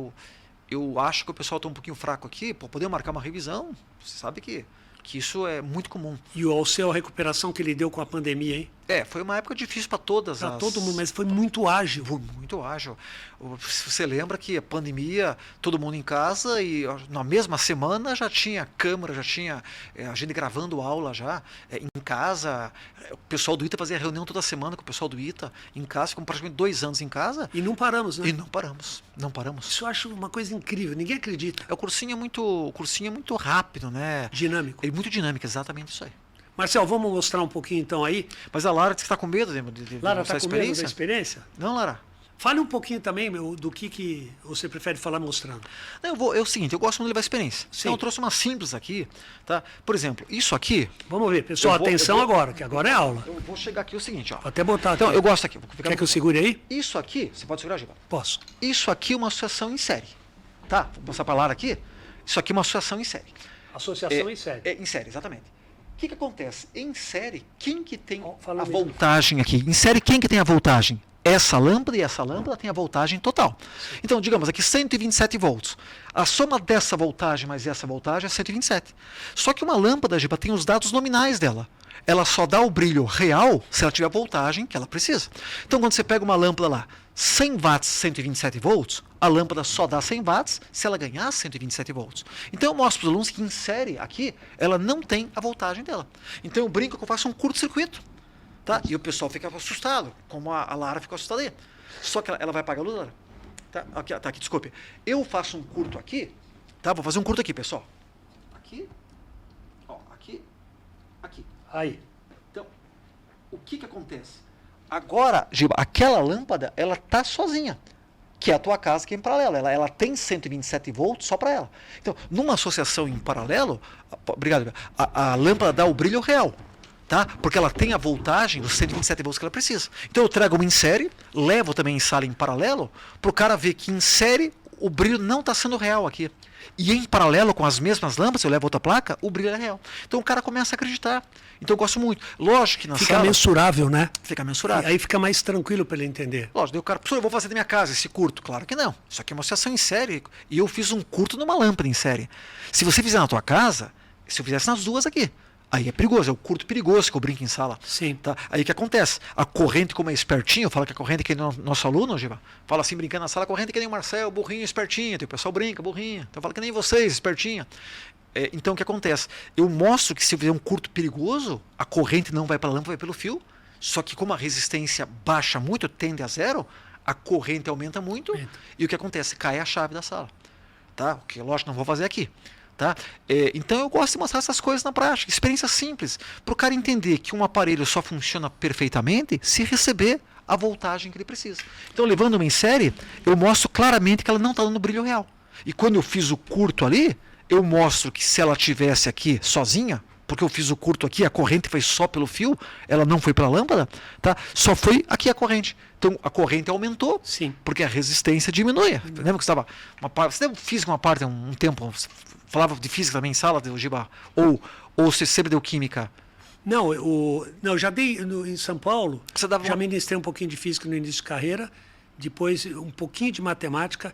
eu acho que o pessoal está um pouquinho fraco aqui, poder marcar uma revisão, você sabe que isso é muito comum. E o Alceu, a recuperação que ele deu com a pandemia, hein? Foi uma época difícil para todas Para todo mundo, mas foi muito ágil. Foi muito ágil. Você lembra que a pandemia, todo mundo em casa e na mesma semana já tinha câmera, já tinha a gente gravando aula já em casa. O pessoal do ITA fazia reunião toda semana com o pessoal do ITA em casa, ficamos praticamente 2 anos em casa. E não paramos, né? E não paramos, não paramos. Isso eu acho uma coisa incrível, ninguém acredita. O cursinho é muito rápido, né? Dinâmico. É muito dinâmico, exatamente isso aí. Marcel, vamos mostrar um pouquinho então aí? Mas a Lara disse que está com medo de Lara, mostrar está com a medo experiência? da experiência? Não, Lara. Fale um pouquinho também do que você prefere falar mostrando. Não, é o seguinte, eu gosto muito de levar experiência. Sim. Então eu trouxe uma simples aqui, tá? Por exemplo, isso aqui... Vamos ver, pessoal, atenção agora, que agora é aula. Eu vou chegar aqui o seguinte, ó. Vou até botar aqui. Então, eu gosto aqui. Quer que eu segure aí? Isso aqui, você pode segurar, Giba? Posso. Isso aqui é uma associação em série, tá? Vou passar para a Lara aqui. Isso aqui é uma associação em série. Associação em série. Em série, exatamente. O que acontece? Em série, quem que tem Fala a mesmo. voltagem aqui? Em série, quem que tem a voltagem? Essa lâmpada e essa lâmpada tem a voltagem total. Então, digamos aqui 127 volts. A soma dessa voltagem mais essa voltagem é 127. Só que uma lâmpada, Giba, tem os dados nominais dela. Ela só dá o brilho real se ela tiver a voltagem que ela precisa. Então, quando você pega uma lâmpada lá, 100 watts, 127 volts, a lâmpada só dá 100 watts se ela ganhar 127 volts. Então, eu mostro para os alunos que em série, aqui, ela não tem a voltagem dela. Então, eu brinco que eu faço um curto-circuito. Tá? E o pessoal fica assustado, como a Lara ficou assustada aí. Só que ela vai apagar a luz, Lara? Tá aqui, desculpe. Eu faço um curto aqui, tá? Vou fazer um curto aqui, pessoal. Aqui, ó, aqui. Aí. Então, o que acontece? Agora, Giba, aquela lâmpada, ela tá sozinha, que é a tua casa que é em paralelo. Ela tem 127 volts só para ela. Então, numa associação em paralelo, obrigado, a lâmpada dá o brilho real. Tá? Porque ela tem a voltagem dos 127 volts que ela precisa. Então eu trago uma em série, levo também em sala em paralelo, para o cara ver que em série o brilho não está sendo real aqui. E em paralelo com as mesmas lâmpadas, eu levo outra placa, o brilho é real. Então o cara começa a acreditar. Então eu gosto muito. Lógico que na Fica sala... mensurável, né? Fica mensurável. Aí fica mais tranquilo para ele entender. Lógico, daí o cara, professor, eu vou fazer da minha casa esse curto. Claro que não. Isso aqui é uma associação em série. E eu fiz um curto numa lâmpada em série. Se você fizer na tua casa, se eu fizesse nas duas aqui, aí é perigoso, é o curto perigoso que eu brinco em sala. Sim. Tá? Aí o que acontece? A corrente, como é espertinho, eu falo que a corrente que é nosso aluno, Giba, fala assim, brincando na sala, a corrente que nem o Marcel, burrinho, espertinho. Tem o pessoal brinca, burrinho. Então eu falo que nem vocês, espertinho. Então o que acontece? Eu mostro que se eu fizer um curto perigoso, a corrente não vai para a lâmpada, vai pelo fio. Só que como a resistência baixa muito, tende a zero, a corrente aumenta muito. E o que acontece? Cai a chave da sala. Tá? O que, lógico, não vou fazer aqui. Tá? Então eu gosto de mostrar essas coisas na prática, experiência simples, para o cara entender que um aparelho só funciona perfeitamente se receber a voltagem que ele precisa. Então, levando uma em série, eu mostro claramente que ela não está dando brilho real. E quando eu fiz o curto ali, eu mostro que se ela tivesse aqui sozinha, porque eu fiz o curto aqui, a corrente foi só pelo fio, ela não foi pela lâmpada, tá? Só foi aqui a corrente. Então a corrente aumentou, Sim. porque a resistência diminui. Lembra que estava você deu física uma parte um tempo, falava de física também em sala, Giba, ou você sempre deu química? Não, eu já dei em São Paulo, Você já ministrei um pouquinho de física no início de carreira, depois um pouquinho de matemática,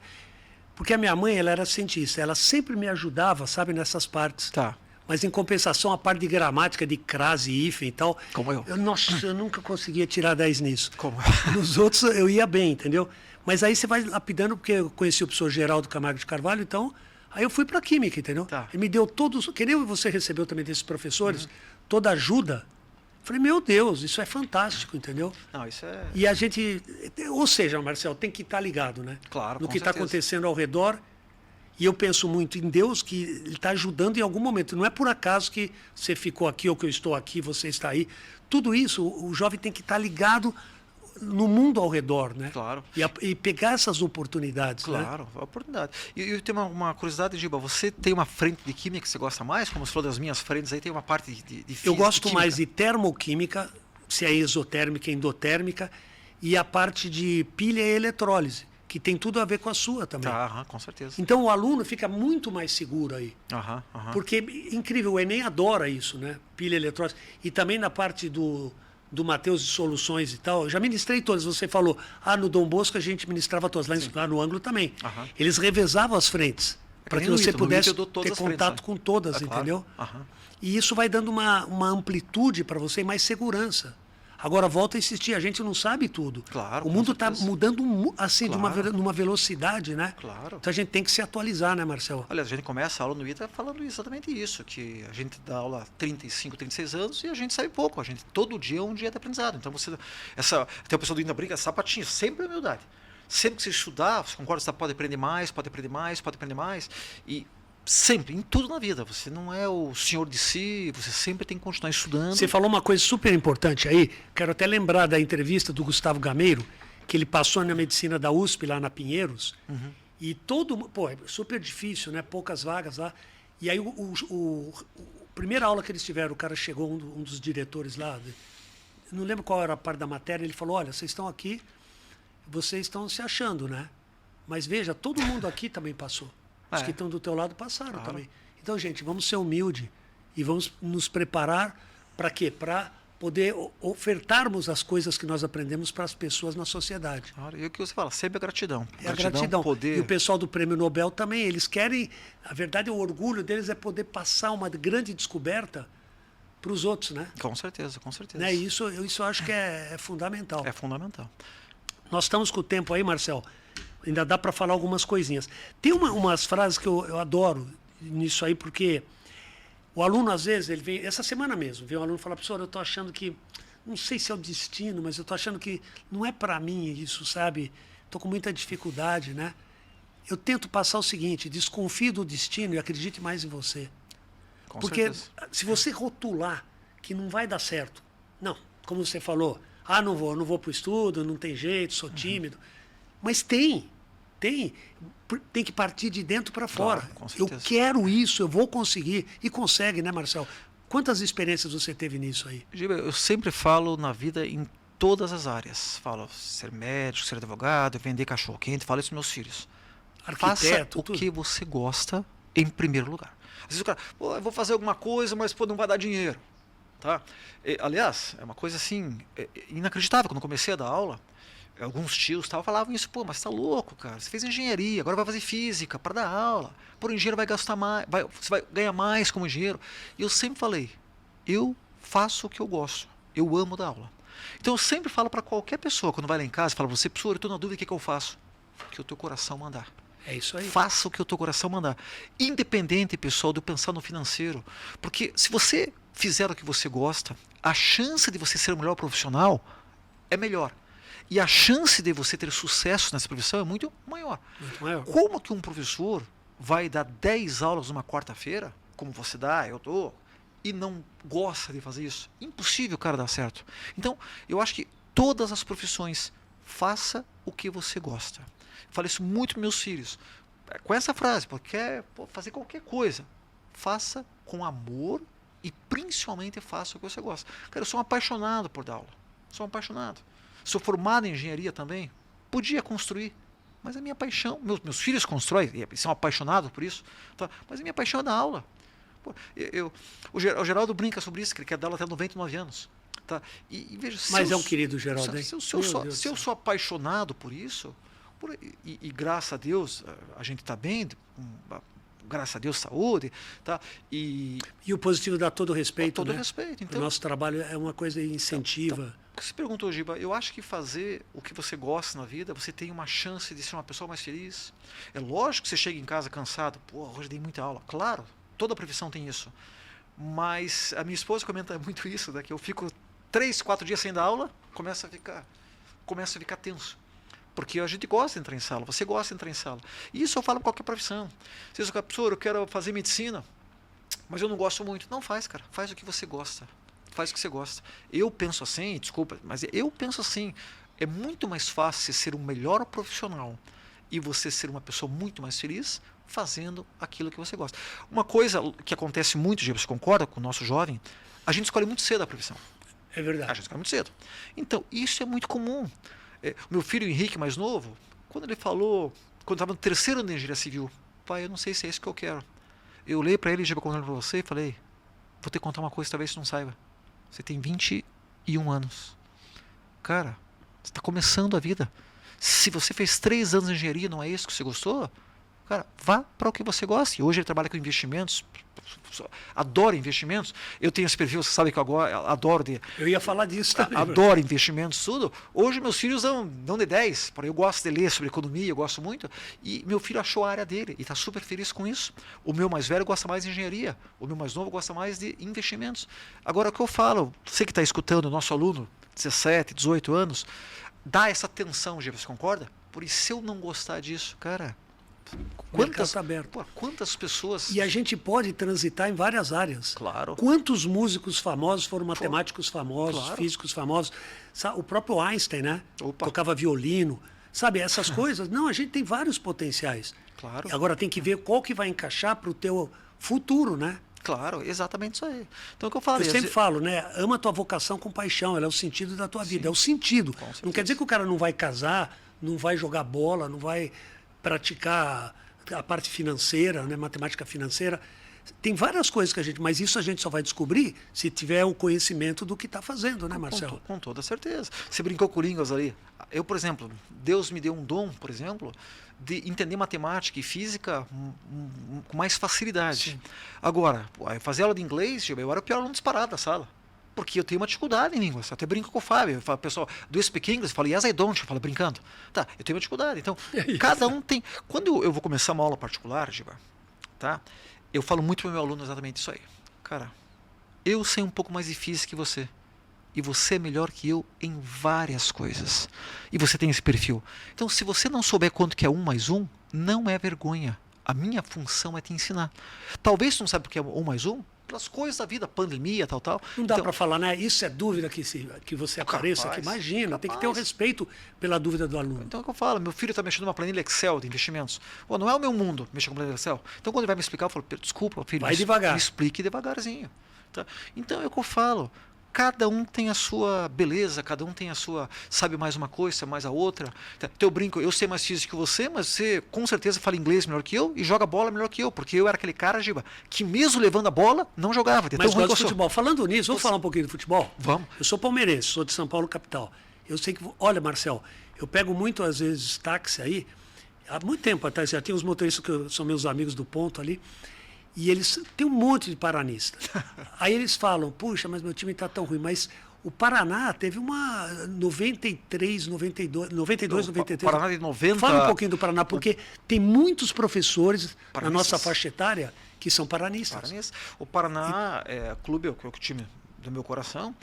porque a minha mãe ela era cientista, ela sempre me ajudava, sabe, nessas partes. Tá. Mas em compensação, a parte de gramática, de crase, hífen e tal, Como eu. Nossa, eu nunca conseguia tirar 10 nisso. Como? Nos outros eu ia bem, entendeu? Mas aí você vai lapidando, porque eu conheci o professor Geraldo Camargo de Carvalho, então, aí eu fui para química, entendeu? Tá. Ele me deu todos, que nem você recebeu também desses professores, toda ajuda. Falei, meu Deus, isso é fantástico, entendeu? Não, isso é... E a gente, ou seja, Marcel, tem que estar ligado, né? Claro, no com que está certeza. acontecendo ao redor. E eu penso muito em Deus, que Ele está ajudando em algum momento. Não é por acaso que você ficou aqui ou que eu estou aqui, você está aí. tudo isso, o jovem tem que estar ligado no mundo ao redor, né? Claro. E pegar essas oportunidades, né? Claro, a oportunidade. E eu tenho uma curiosidade, Giba, você tem uma frente de química que você gosta mais? Como você falou das minhas frentes, aí tem uma parte de física. Eu gosto de mais de termoquímica, se é exotérmica, endotérmica, e a parte de pilha e eletrólise, que tem tudo a ver com a sua também. Aham, com certeza. Então o aluno fica muito mais seguro aí. Aham, aham. Porque, incrível, o Enem adora isso, né? Pilha e eletrólise. E também na parte do Mateus de Soluções e tal, eu já ministrei todas. Você falou, no Dom Bosco a gente ministrava todas, lá no Ângulo também. Aham. Eles revezavam as frentes, para que nem no você ITA, no pudesse ITA eu dou todas ter as frentes, contato né? com todas, Claro. entendeu? Aham. E isso vai dando uma amplitude para você e mais segurança. Agora, volto a insistir, a gente não sabe tudo. Claro, O com mundo está certeza. mudando assim, Claro. numa velocidade, né? Claro. Então a gente tem que se atualizar, né, Marcelo? Aliás, a gente começa a aula no ITA falando exatamente isso, que a gente dá aula há 35, 36 anos e a gente sabe pouco. A gente, todo dia é um dia de aprendizado. Então, até o pessoal do ITA brinca, sapatinho, sempre humildade. Sempre que você estudar, você concorda, você pode aprender mais, pode aprender mais, pode aprender mais. E sempre, em tudo na vida. Você não é o senhor de si, você sempre tem que continuar estudando. Você falou uma coisa super importante aí, quero até lembrar da entrevista do Gustavo Gameiro, que ele passou na medicina da USP, lá na Pinheiros, e é super difícil, né? Poucas vagas lá. E aí, primeira aula que eles tiveram, o cara chegou, um dos diretores lá, não lembro qual era a parte da matéria, ele falou, olha, vocês estão aqui, vocês estão se achando, né? Mas veja, todo mundo aqui também passou. Os que estão do teu lado passaram também. Então, gente, vamos ser humildes e vamos nos preparar para quê? Para poder ofertarmos as coisas que nós aprendemos para as pessoas na sociedade. Claro, e o que você fala, sempre a gratidão. É a gratidão. Poder... E o pessoal do Prêmio Nobel também, eles querem, a verdade, o orgulho deles é poder passar uma grande descoberta para os outros, né? Com certeza, com certeza. Né? Isso eu acho que é fundamental. É fundamental. Nós estamos com o tempo aí, Marcel. Ainda dá para falar algumas coisinhas. Tem umas frases que eu adoro nisso aí, porque o aluno, às vezes, ele vem... Essa semana mesmo, vem um aluno e fala, professor, eu estou achando que... Não sei se é o destino, mas eu estou achando que não é para mim isso, sabe? Estou com muita dificuldade, né? Eu tento passar o seguinte, desconfie do destino e acredite mais em você. Com Porque certeza. se você rotular que não vai dar certo, não, como você falou, não vou para o estudo, não tem jeito, sou tímido. Mas tem que partir de dentro para fora. Claro, com Eu certeza. quero isso, eu vou conseguir. E consegue, né, Marcel? Quantas experiências você teve nisso aí? Giba, eu sempre falo na vida em todas as áreas. Falo ser médico, ser advogado, vender cachorro quente, falo isso para meus filhos. Faça Arquiteto, o tudo. que você gosta em primeiro lugar. Às vezes o cara, eu vou fazer alguma coisa, mas não vai dar dinheiro. Tá? Aliás, é uma coisa assim, inacreditável. Quando eu comecei a dar aula, alguns tios falavam isso, mas você tá louco, cara. Você fez engenharia, agora vai fazer física para dar aula. Por engenheiro vai gastar mais, você vai ganhar mais como engenheiro. E eu sempre falei, eu faço o que eu gosto. Eu amo dar aula. Então eu sempre falo para qualquer pessoa, quando vai lá em casa, fala, você, professor, eu estou na dúvida, o que eu faço? O que o teu coração mandar. É isso aí. Faça o que o teu coração mandar. Independente, pessoal, de eu pensar no financeiro. Porque se você fizer o que você gosta, a chance de você ser o melhor profissional é melhor. E a chance de você ter sucesso nessa profissão é muito maior. Muito maior. Como que um professor vai dar 10 aulas numa quarta-feira, como você dá, eu dou, e não gosta de fazer isso? Impossível, cara, dar certo. Então, eu acho que todas as profissões, faça o que você gosta. Eu falo isso muito para meus filhos. Com essa frase, porque fazer qualquer coisa, faça com amor e principalmente faça o que você gosta. Cara, eu sou um apaixonado por dar aula. Sou um apaixonado. Sou formado em engenharia também. Podia construir, mas a minha paixão, meus filhos constroem, e são apaixonados por isso, tá? Mas a minha paixão é dar aula. O Geraldo brinca sobre isso, que ele quer dar aula até 99 anos. Tá? E veja, Mas é um querido Geraldo, hein? Se eu sou apaixonado por isso, e graças a Deus a gente está bem, graças a Deus saúde, tá? E o positivo dá todo o respeito, todo né? respeito. Então, o nosso trabalho é uma coisa incentiva. Você perguntou, Giba, eu acho que fazer o que você gosta na vida, você tem uma chance de ser uma pessoa mais feliz. É lógico que você chega em casa cansado, hoje dei muita aula. Claro, toda profissão tem isso. Mas a minha esposa comenta muito isso, né? Que eu fico 3, 4 dias sem dar aula, começa a ficar tenso. Porque a gente gosta de entrar em sala, você gosta de entrar em sala. E isso eu falo para qualquer profissão. Se você professor, eu quero fazer medicina, mas eu não gosto muito. Não faz, cara. Faz o que você gosta. faz o que você gosta. Eu penso assim, desculpa, mas eu penso assim, é muito mais fácil você ser um melhor profissional e você ser uma pessoa muito mais feliz fazendo aquilo que você gosta. Uma coisa que acontece muito, você concorda com o nosso jovem, a gente escolhe muito cedo a profissão. É verdade. A gente escolhe muito cedo. Então, isso é muito comum. Meu filho Henrique, mais novo, quando ele falou, quando estava no terceiro ano de engenharia civil, pai, eu não sei se é isso que eu quero. Eu olhei para ele, já vou contando para você, e falei, vou te contar uma coisa, talvez você não saiba. Você tem 21 anos. Cara, você está começando a vida. Se você fez 3 anos de engenharia, não é isso que você gostou? Cara, vá para o que você gosta. E hoje ele trabalha com investimentos, adora investimentos. Eu tenho esse perfil, você sabe que eu adoro. Eu ia falar disso também. Adoro investimentos, tudo. Hoje meus filhos dão de 10. Eu gosto de ler sobre economia, eu gosto muito. E meu filho achou a área dele e está super feliz com isso. O meu mais velho gosta mais de engenharia. O meu mais novo gosta mais de investimentos. Agora, o que eu falo, você que está escutando, nosso aluno, 17, 18 anos, dá essa atenção, você concorda? Por isso, se eu não gostar disso, cara... Quantas pessoas... E a gente pode transitar em várias áreas. Claro. Quantos músicos famosos foram matemáticos famosos, claro. Físicos famosos? O próprio Einstein, né? Opa. Tocava violino. Sabe, essas coisas... Não, a gente tem vários potenciais. Claro. Agora tem que ver qual que vai encaixar para o teu futuro, né? Claro, exatamente isso aí. Então, o que eu falei... Eu sempre falo, né? Ama a tua vocação com paixão. Ela é o sentido da tua vida. É o sentido. Não quer dizer que o cara não vai casar, não vai jogar bola, não vai... praticar a parte financeira, né, matemática financeira. Tem várias coisas que a gente... Mas isso a gente só vai descobrir se tiver o conhecimento do que está fazendo, né, Marcelo? Com toda certeza. Você brincou com o Lingas ali. Eu, por exemplo, Deus me deu um dom, por exemplo, de entender matemática e física com mais facilidade. Sim. Agora, fazer aula de inglês, eu era o pior aluno disparado da sala. Porque eu tenho uma dificuldade em línguas. Eu até brinco com o Fábio. Eu falo, pessoal, do you speak English? Eu falo, yes, I don't. Eu falo, brincando. Tá, eu tenho uma dificuldade. Então, cada um tem... Quando eu vou começar uma aula particular, Giba, tá? Eu falo muito para o meu aluno exatamente isso aí. Cara, eu sei um pouco mais de física que você. E você é melhor que eu em várias coisas. E você tem esse perfil. Então, se você não souber quanto que é 1 mais 1, não é vergonha. A minha função é te ensinar. Talvez você não saiba o que é 1 mais 1, pelas coisas da vida, pandemia, tal. Não dá para falar, né? Isso é dúvida que você apareça, que imagina, tem que ter um respeito pela dúvida do aluno. Então é o que eu falo, meu filho está mexendo numa planilha Excel de investimentos. Não é o meu mundo mexer com planilha Excel. Então quando ele vai me explicar, eu falo, desculpa, filho, vai devagar. Me explique devagarzinho. Tá? Então é o que eu falo. Cada um tem a sua beleza, cada um tem a sua... Sabe mais uma coisa, sabe mais a outra. Então eu brinco, eu sei mais físico que você, mas você com certeza fala inglês melhor que eu e joga bola melhor que eu, porque eu era aquele cara, Giba, que mesmo levando a bola, não jogava. Mas gosta de futebol. Falando nisso, vamos falar um pouquinho de futebol? Vamos. Eu sou palmeirense, sou de São Paulo, capital. Eu sei que... Olha, Marcel, eu pego muito, às vezes, táxi aí. Há muito tempo atrás, já tem uns motoristas que são meus amigos do ponto ali. E eles têm um monte de paranista. Aí eles falam, puxa, mas meu time está tão ruim. Mas o Paraná teve uma 93, 92, 93. Paraná de 90. Fala um pouquinho do Paraná, porque tem muitos professores na nossa faixa etária que são paranistas. O Paraná é clube, o time do meu coração,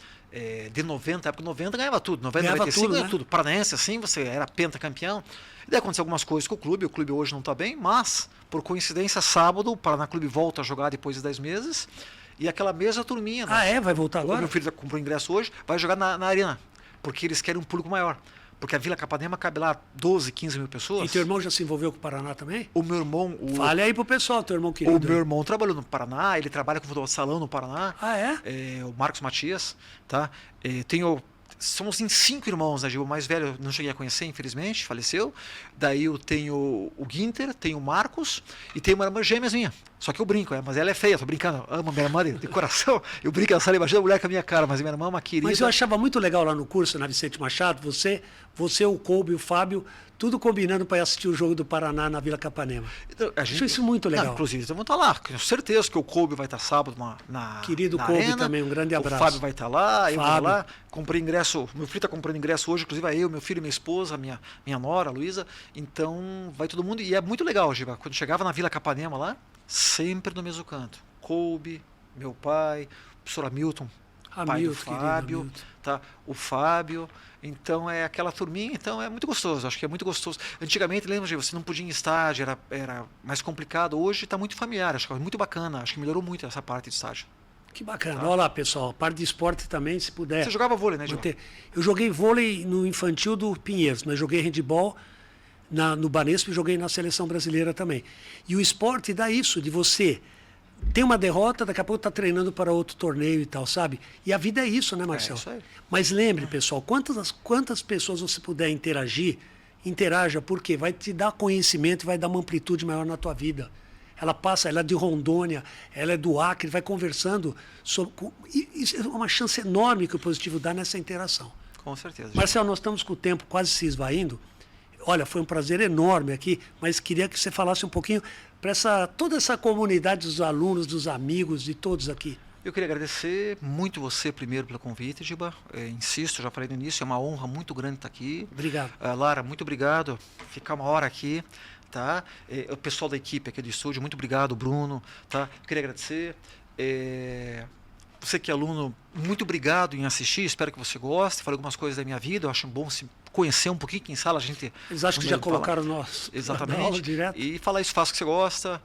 de 90, época 90 ganhava tudo, 90, 95 tudo, ganhava né? Tudo. Paranaense assim, você era pentacampeão. E daí aconteceu algumas coisas com o clube hoje não está bem, mas, por coincidência, sábado, o Paraná Clube volta a jogar depois de 10 meses, e aquela mesma turminha... Vai voltar agora? O meu filho comprou ingresso hoje, vai jogar na arena, porque eles querem um público maior. Porque a Vila Capanema cabe lá 12, 15 mil pessoas. E teu irmão já se envolveu com o Paraná também? O meu irmão... Fale aí pro pessoal, teu irmão querido. O meu irmão trabalhou no Paraná, ele trabalha com futebol de salão no Paraná. O Marcos Matias, tá? Somos em 5 irmãos, né? O mais velho eu não cheguei a conhecer, infelizmente, faleceu. Daí eu tenho o Guinter, tenho o Marcos e tenho uma irmã gêmea minha. Só que eu brinco, mas ela é feia, tô brincando. Amo minha irmã de coração. Eu brinco, ela imagina a mulher com a minha cara, mas minha irmã é uma querida. Mas eu achava muito legal lá no curso, na Vicente Machado, você o Colby, o Fábio, tudo combinando para ir assistir o jogo do Paraná na Vila Capanema. Então, acho isso muito legal. Inclusive, então vamos estar lá. Tenho certeza que o Colby vai estar sábado na Querido na Colby arena. também, um grande abraço. O Fábio vai estar lá, eu vou lá. Comprei ingresso, meu filho está comprando ingresso hoje, inclusive eu, meu filho, minha esposa, minha nora, a Luísa. Então, vai todo mundo. E é muito legal, Giba. Quando chegava na Vila Capanema lá, sempre no mesmo canto. Colby, meu pai, o professor Hamilton, pai do Fábio, tá? O Fábio. Então é aquela turminha, então é muito gostoso, acho que é muito gostoso. Antigamente, lembra, você não podia ir em estágio, era mais complicado. Hoje está muito familiar, acho que é muito bacana, acho que melhorou muito essa parte de estágio. Que bacana. Olha lá, pessoal, a parte de esporte também, se puder. Você jogava vôlei, né, Giba? Eu joguei vôlei no infantil do Pinheiros, mas joguei handebol no Banespa e joguei na seleção brasileira também. E o esporte dá isso, de você ter uma derrota, daqui a pouco tá treinando para outro torneio e tal, sabe? E a vida é isso, né, Marcelo? Isso aí. Mas lembre, pessoal, quantas pessoas você puder interagir, interaja, porque vai te dar conhecimento, vai dar uma amplitude maior na tua vida. Ela é de Rondônia, ela é do Acre, vai conversando sobre. Isso é uma chance enorme que o positivo dá nessa interação. Com certeza. Marcelo, nós estamos com o tempo quase se esvaindo. Olha, foi um prazer enorme aqui, mas queria que você falasse um pouquinho para toda essa comunidade dos alunos, dos amigos, de todos aqui. Eu queria agradecer muito você primeiro pelo convite, Giba. Insisto, já falei no início, é uma honra muito grande estar aqui. Obrigado. Lara, muito obrigado. Ficar uma hora aqui, tá? O pessoal da equipe aqui do estúdio, muito obrigado, Bruno, tá? Eu queria agradecer. Você que é aluno, muito obrigado em assistir, espero que você goste. Falei algumas coisas da minha vida, eu acho bom se conhecer um pouquinho, quem sabe a gente... Eles acham que já colocaram nós exatamente. Na aula direto. E falar isso, faça o que você gosta.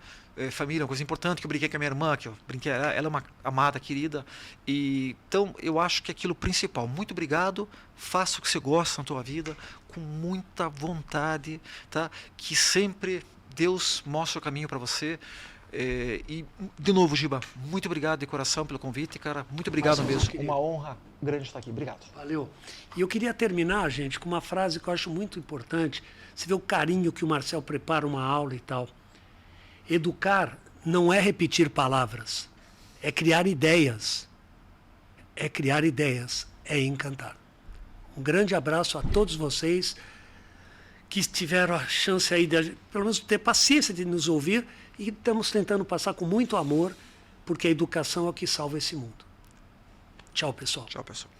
Família é uma coisa importante, que eu brinquei com a minha irmã, que eu brinquei, ela é uma amada, querida. Então, eu acho que é aquilo principal. Muito obrigado, faça o que você gosta na tua vida, com muita vontade, tá? Que sempre Deus mostra o caminho para você. E, de novo, Giba, muito obrigado de coração pelo convite, cara. Muito obrigado mesmo. Uma honra grande estar aqui. Obrigado. Valeu. E eu queria terminar, gente, com uma frase que eu acho muito importante. Você vê o carinho que o Marcel prepara uma aula e tal. Educar não é repetir palavras, é criar ideias. É criar ideias, é encantar. Um grande abraço a todos vocês que tiveram a chance aí de, pelo menos, ter paciência de nos ouvir. E estamos tentando passar com muito amor, porque a educação é o que salva esse mundo. Tchau, pessoal. Tchau, pessoal.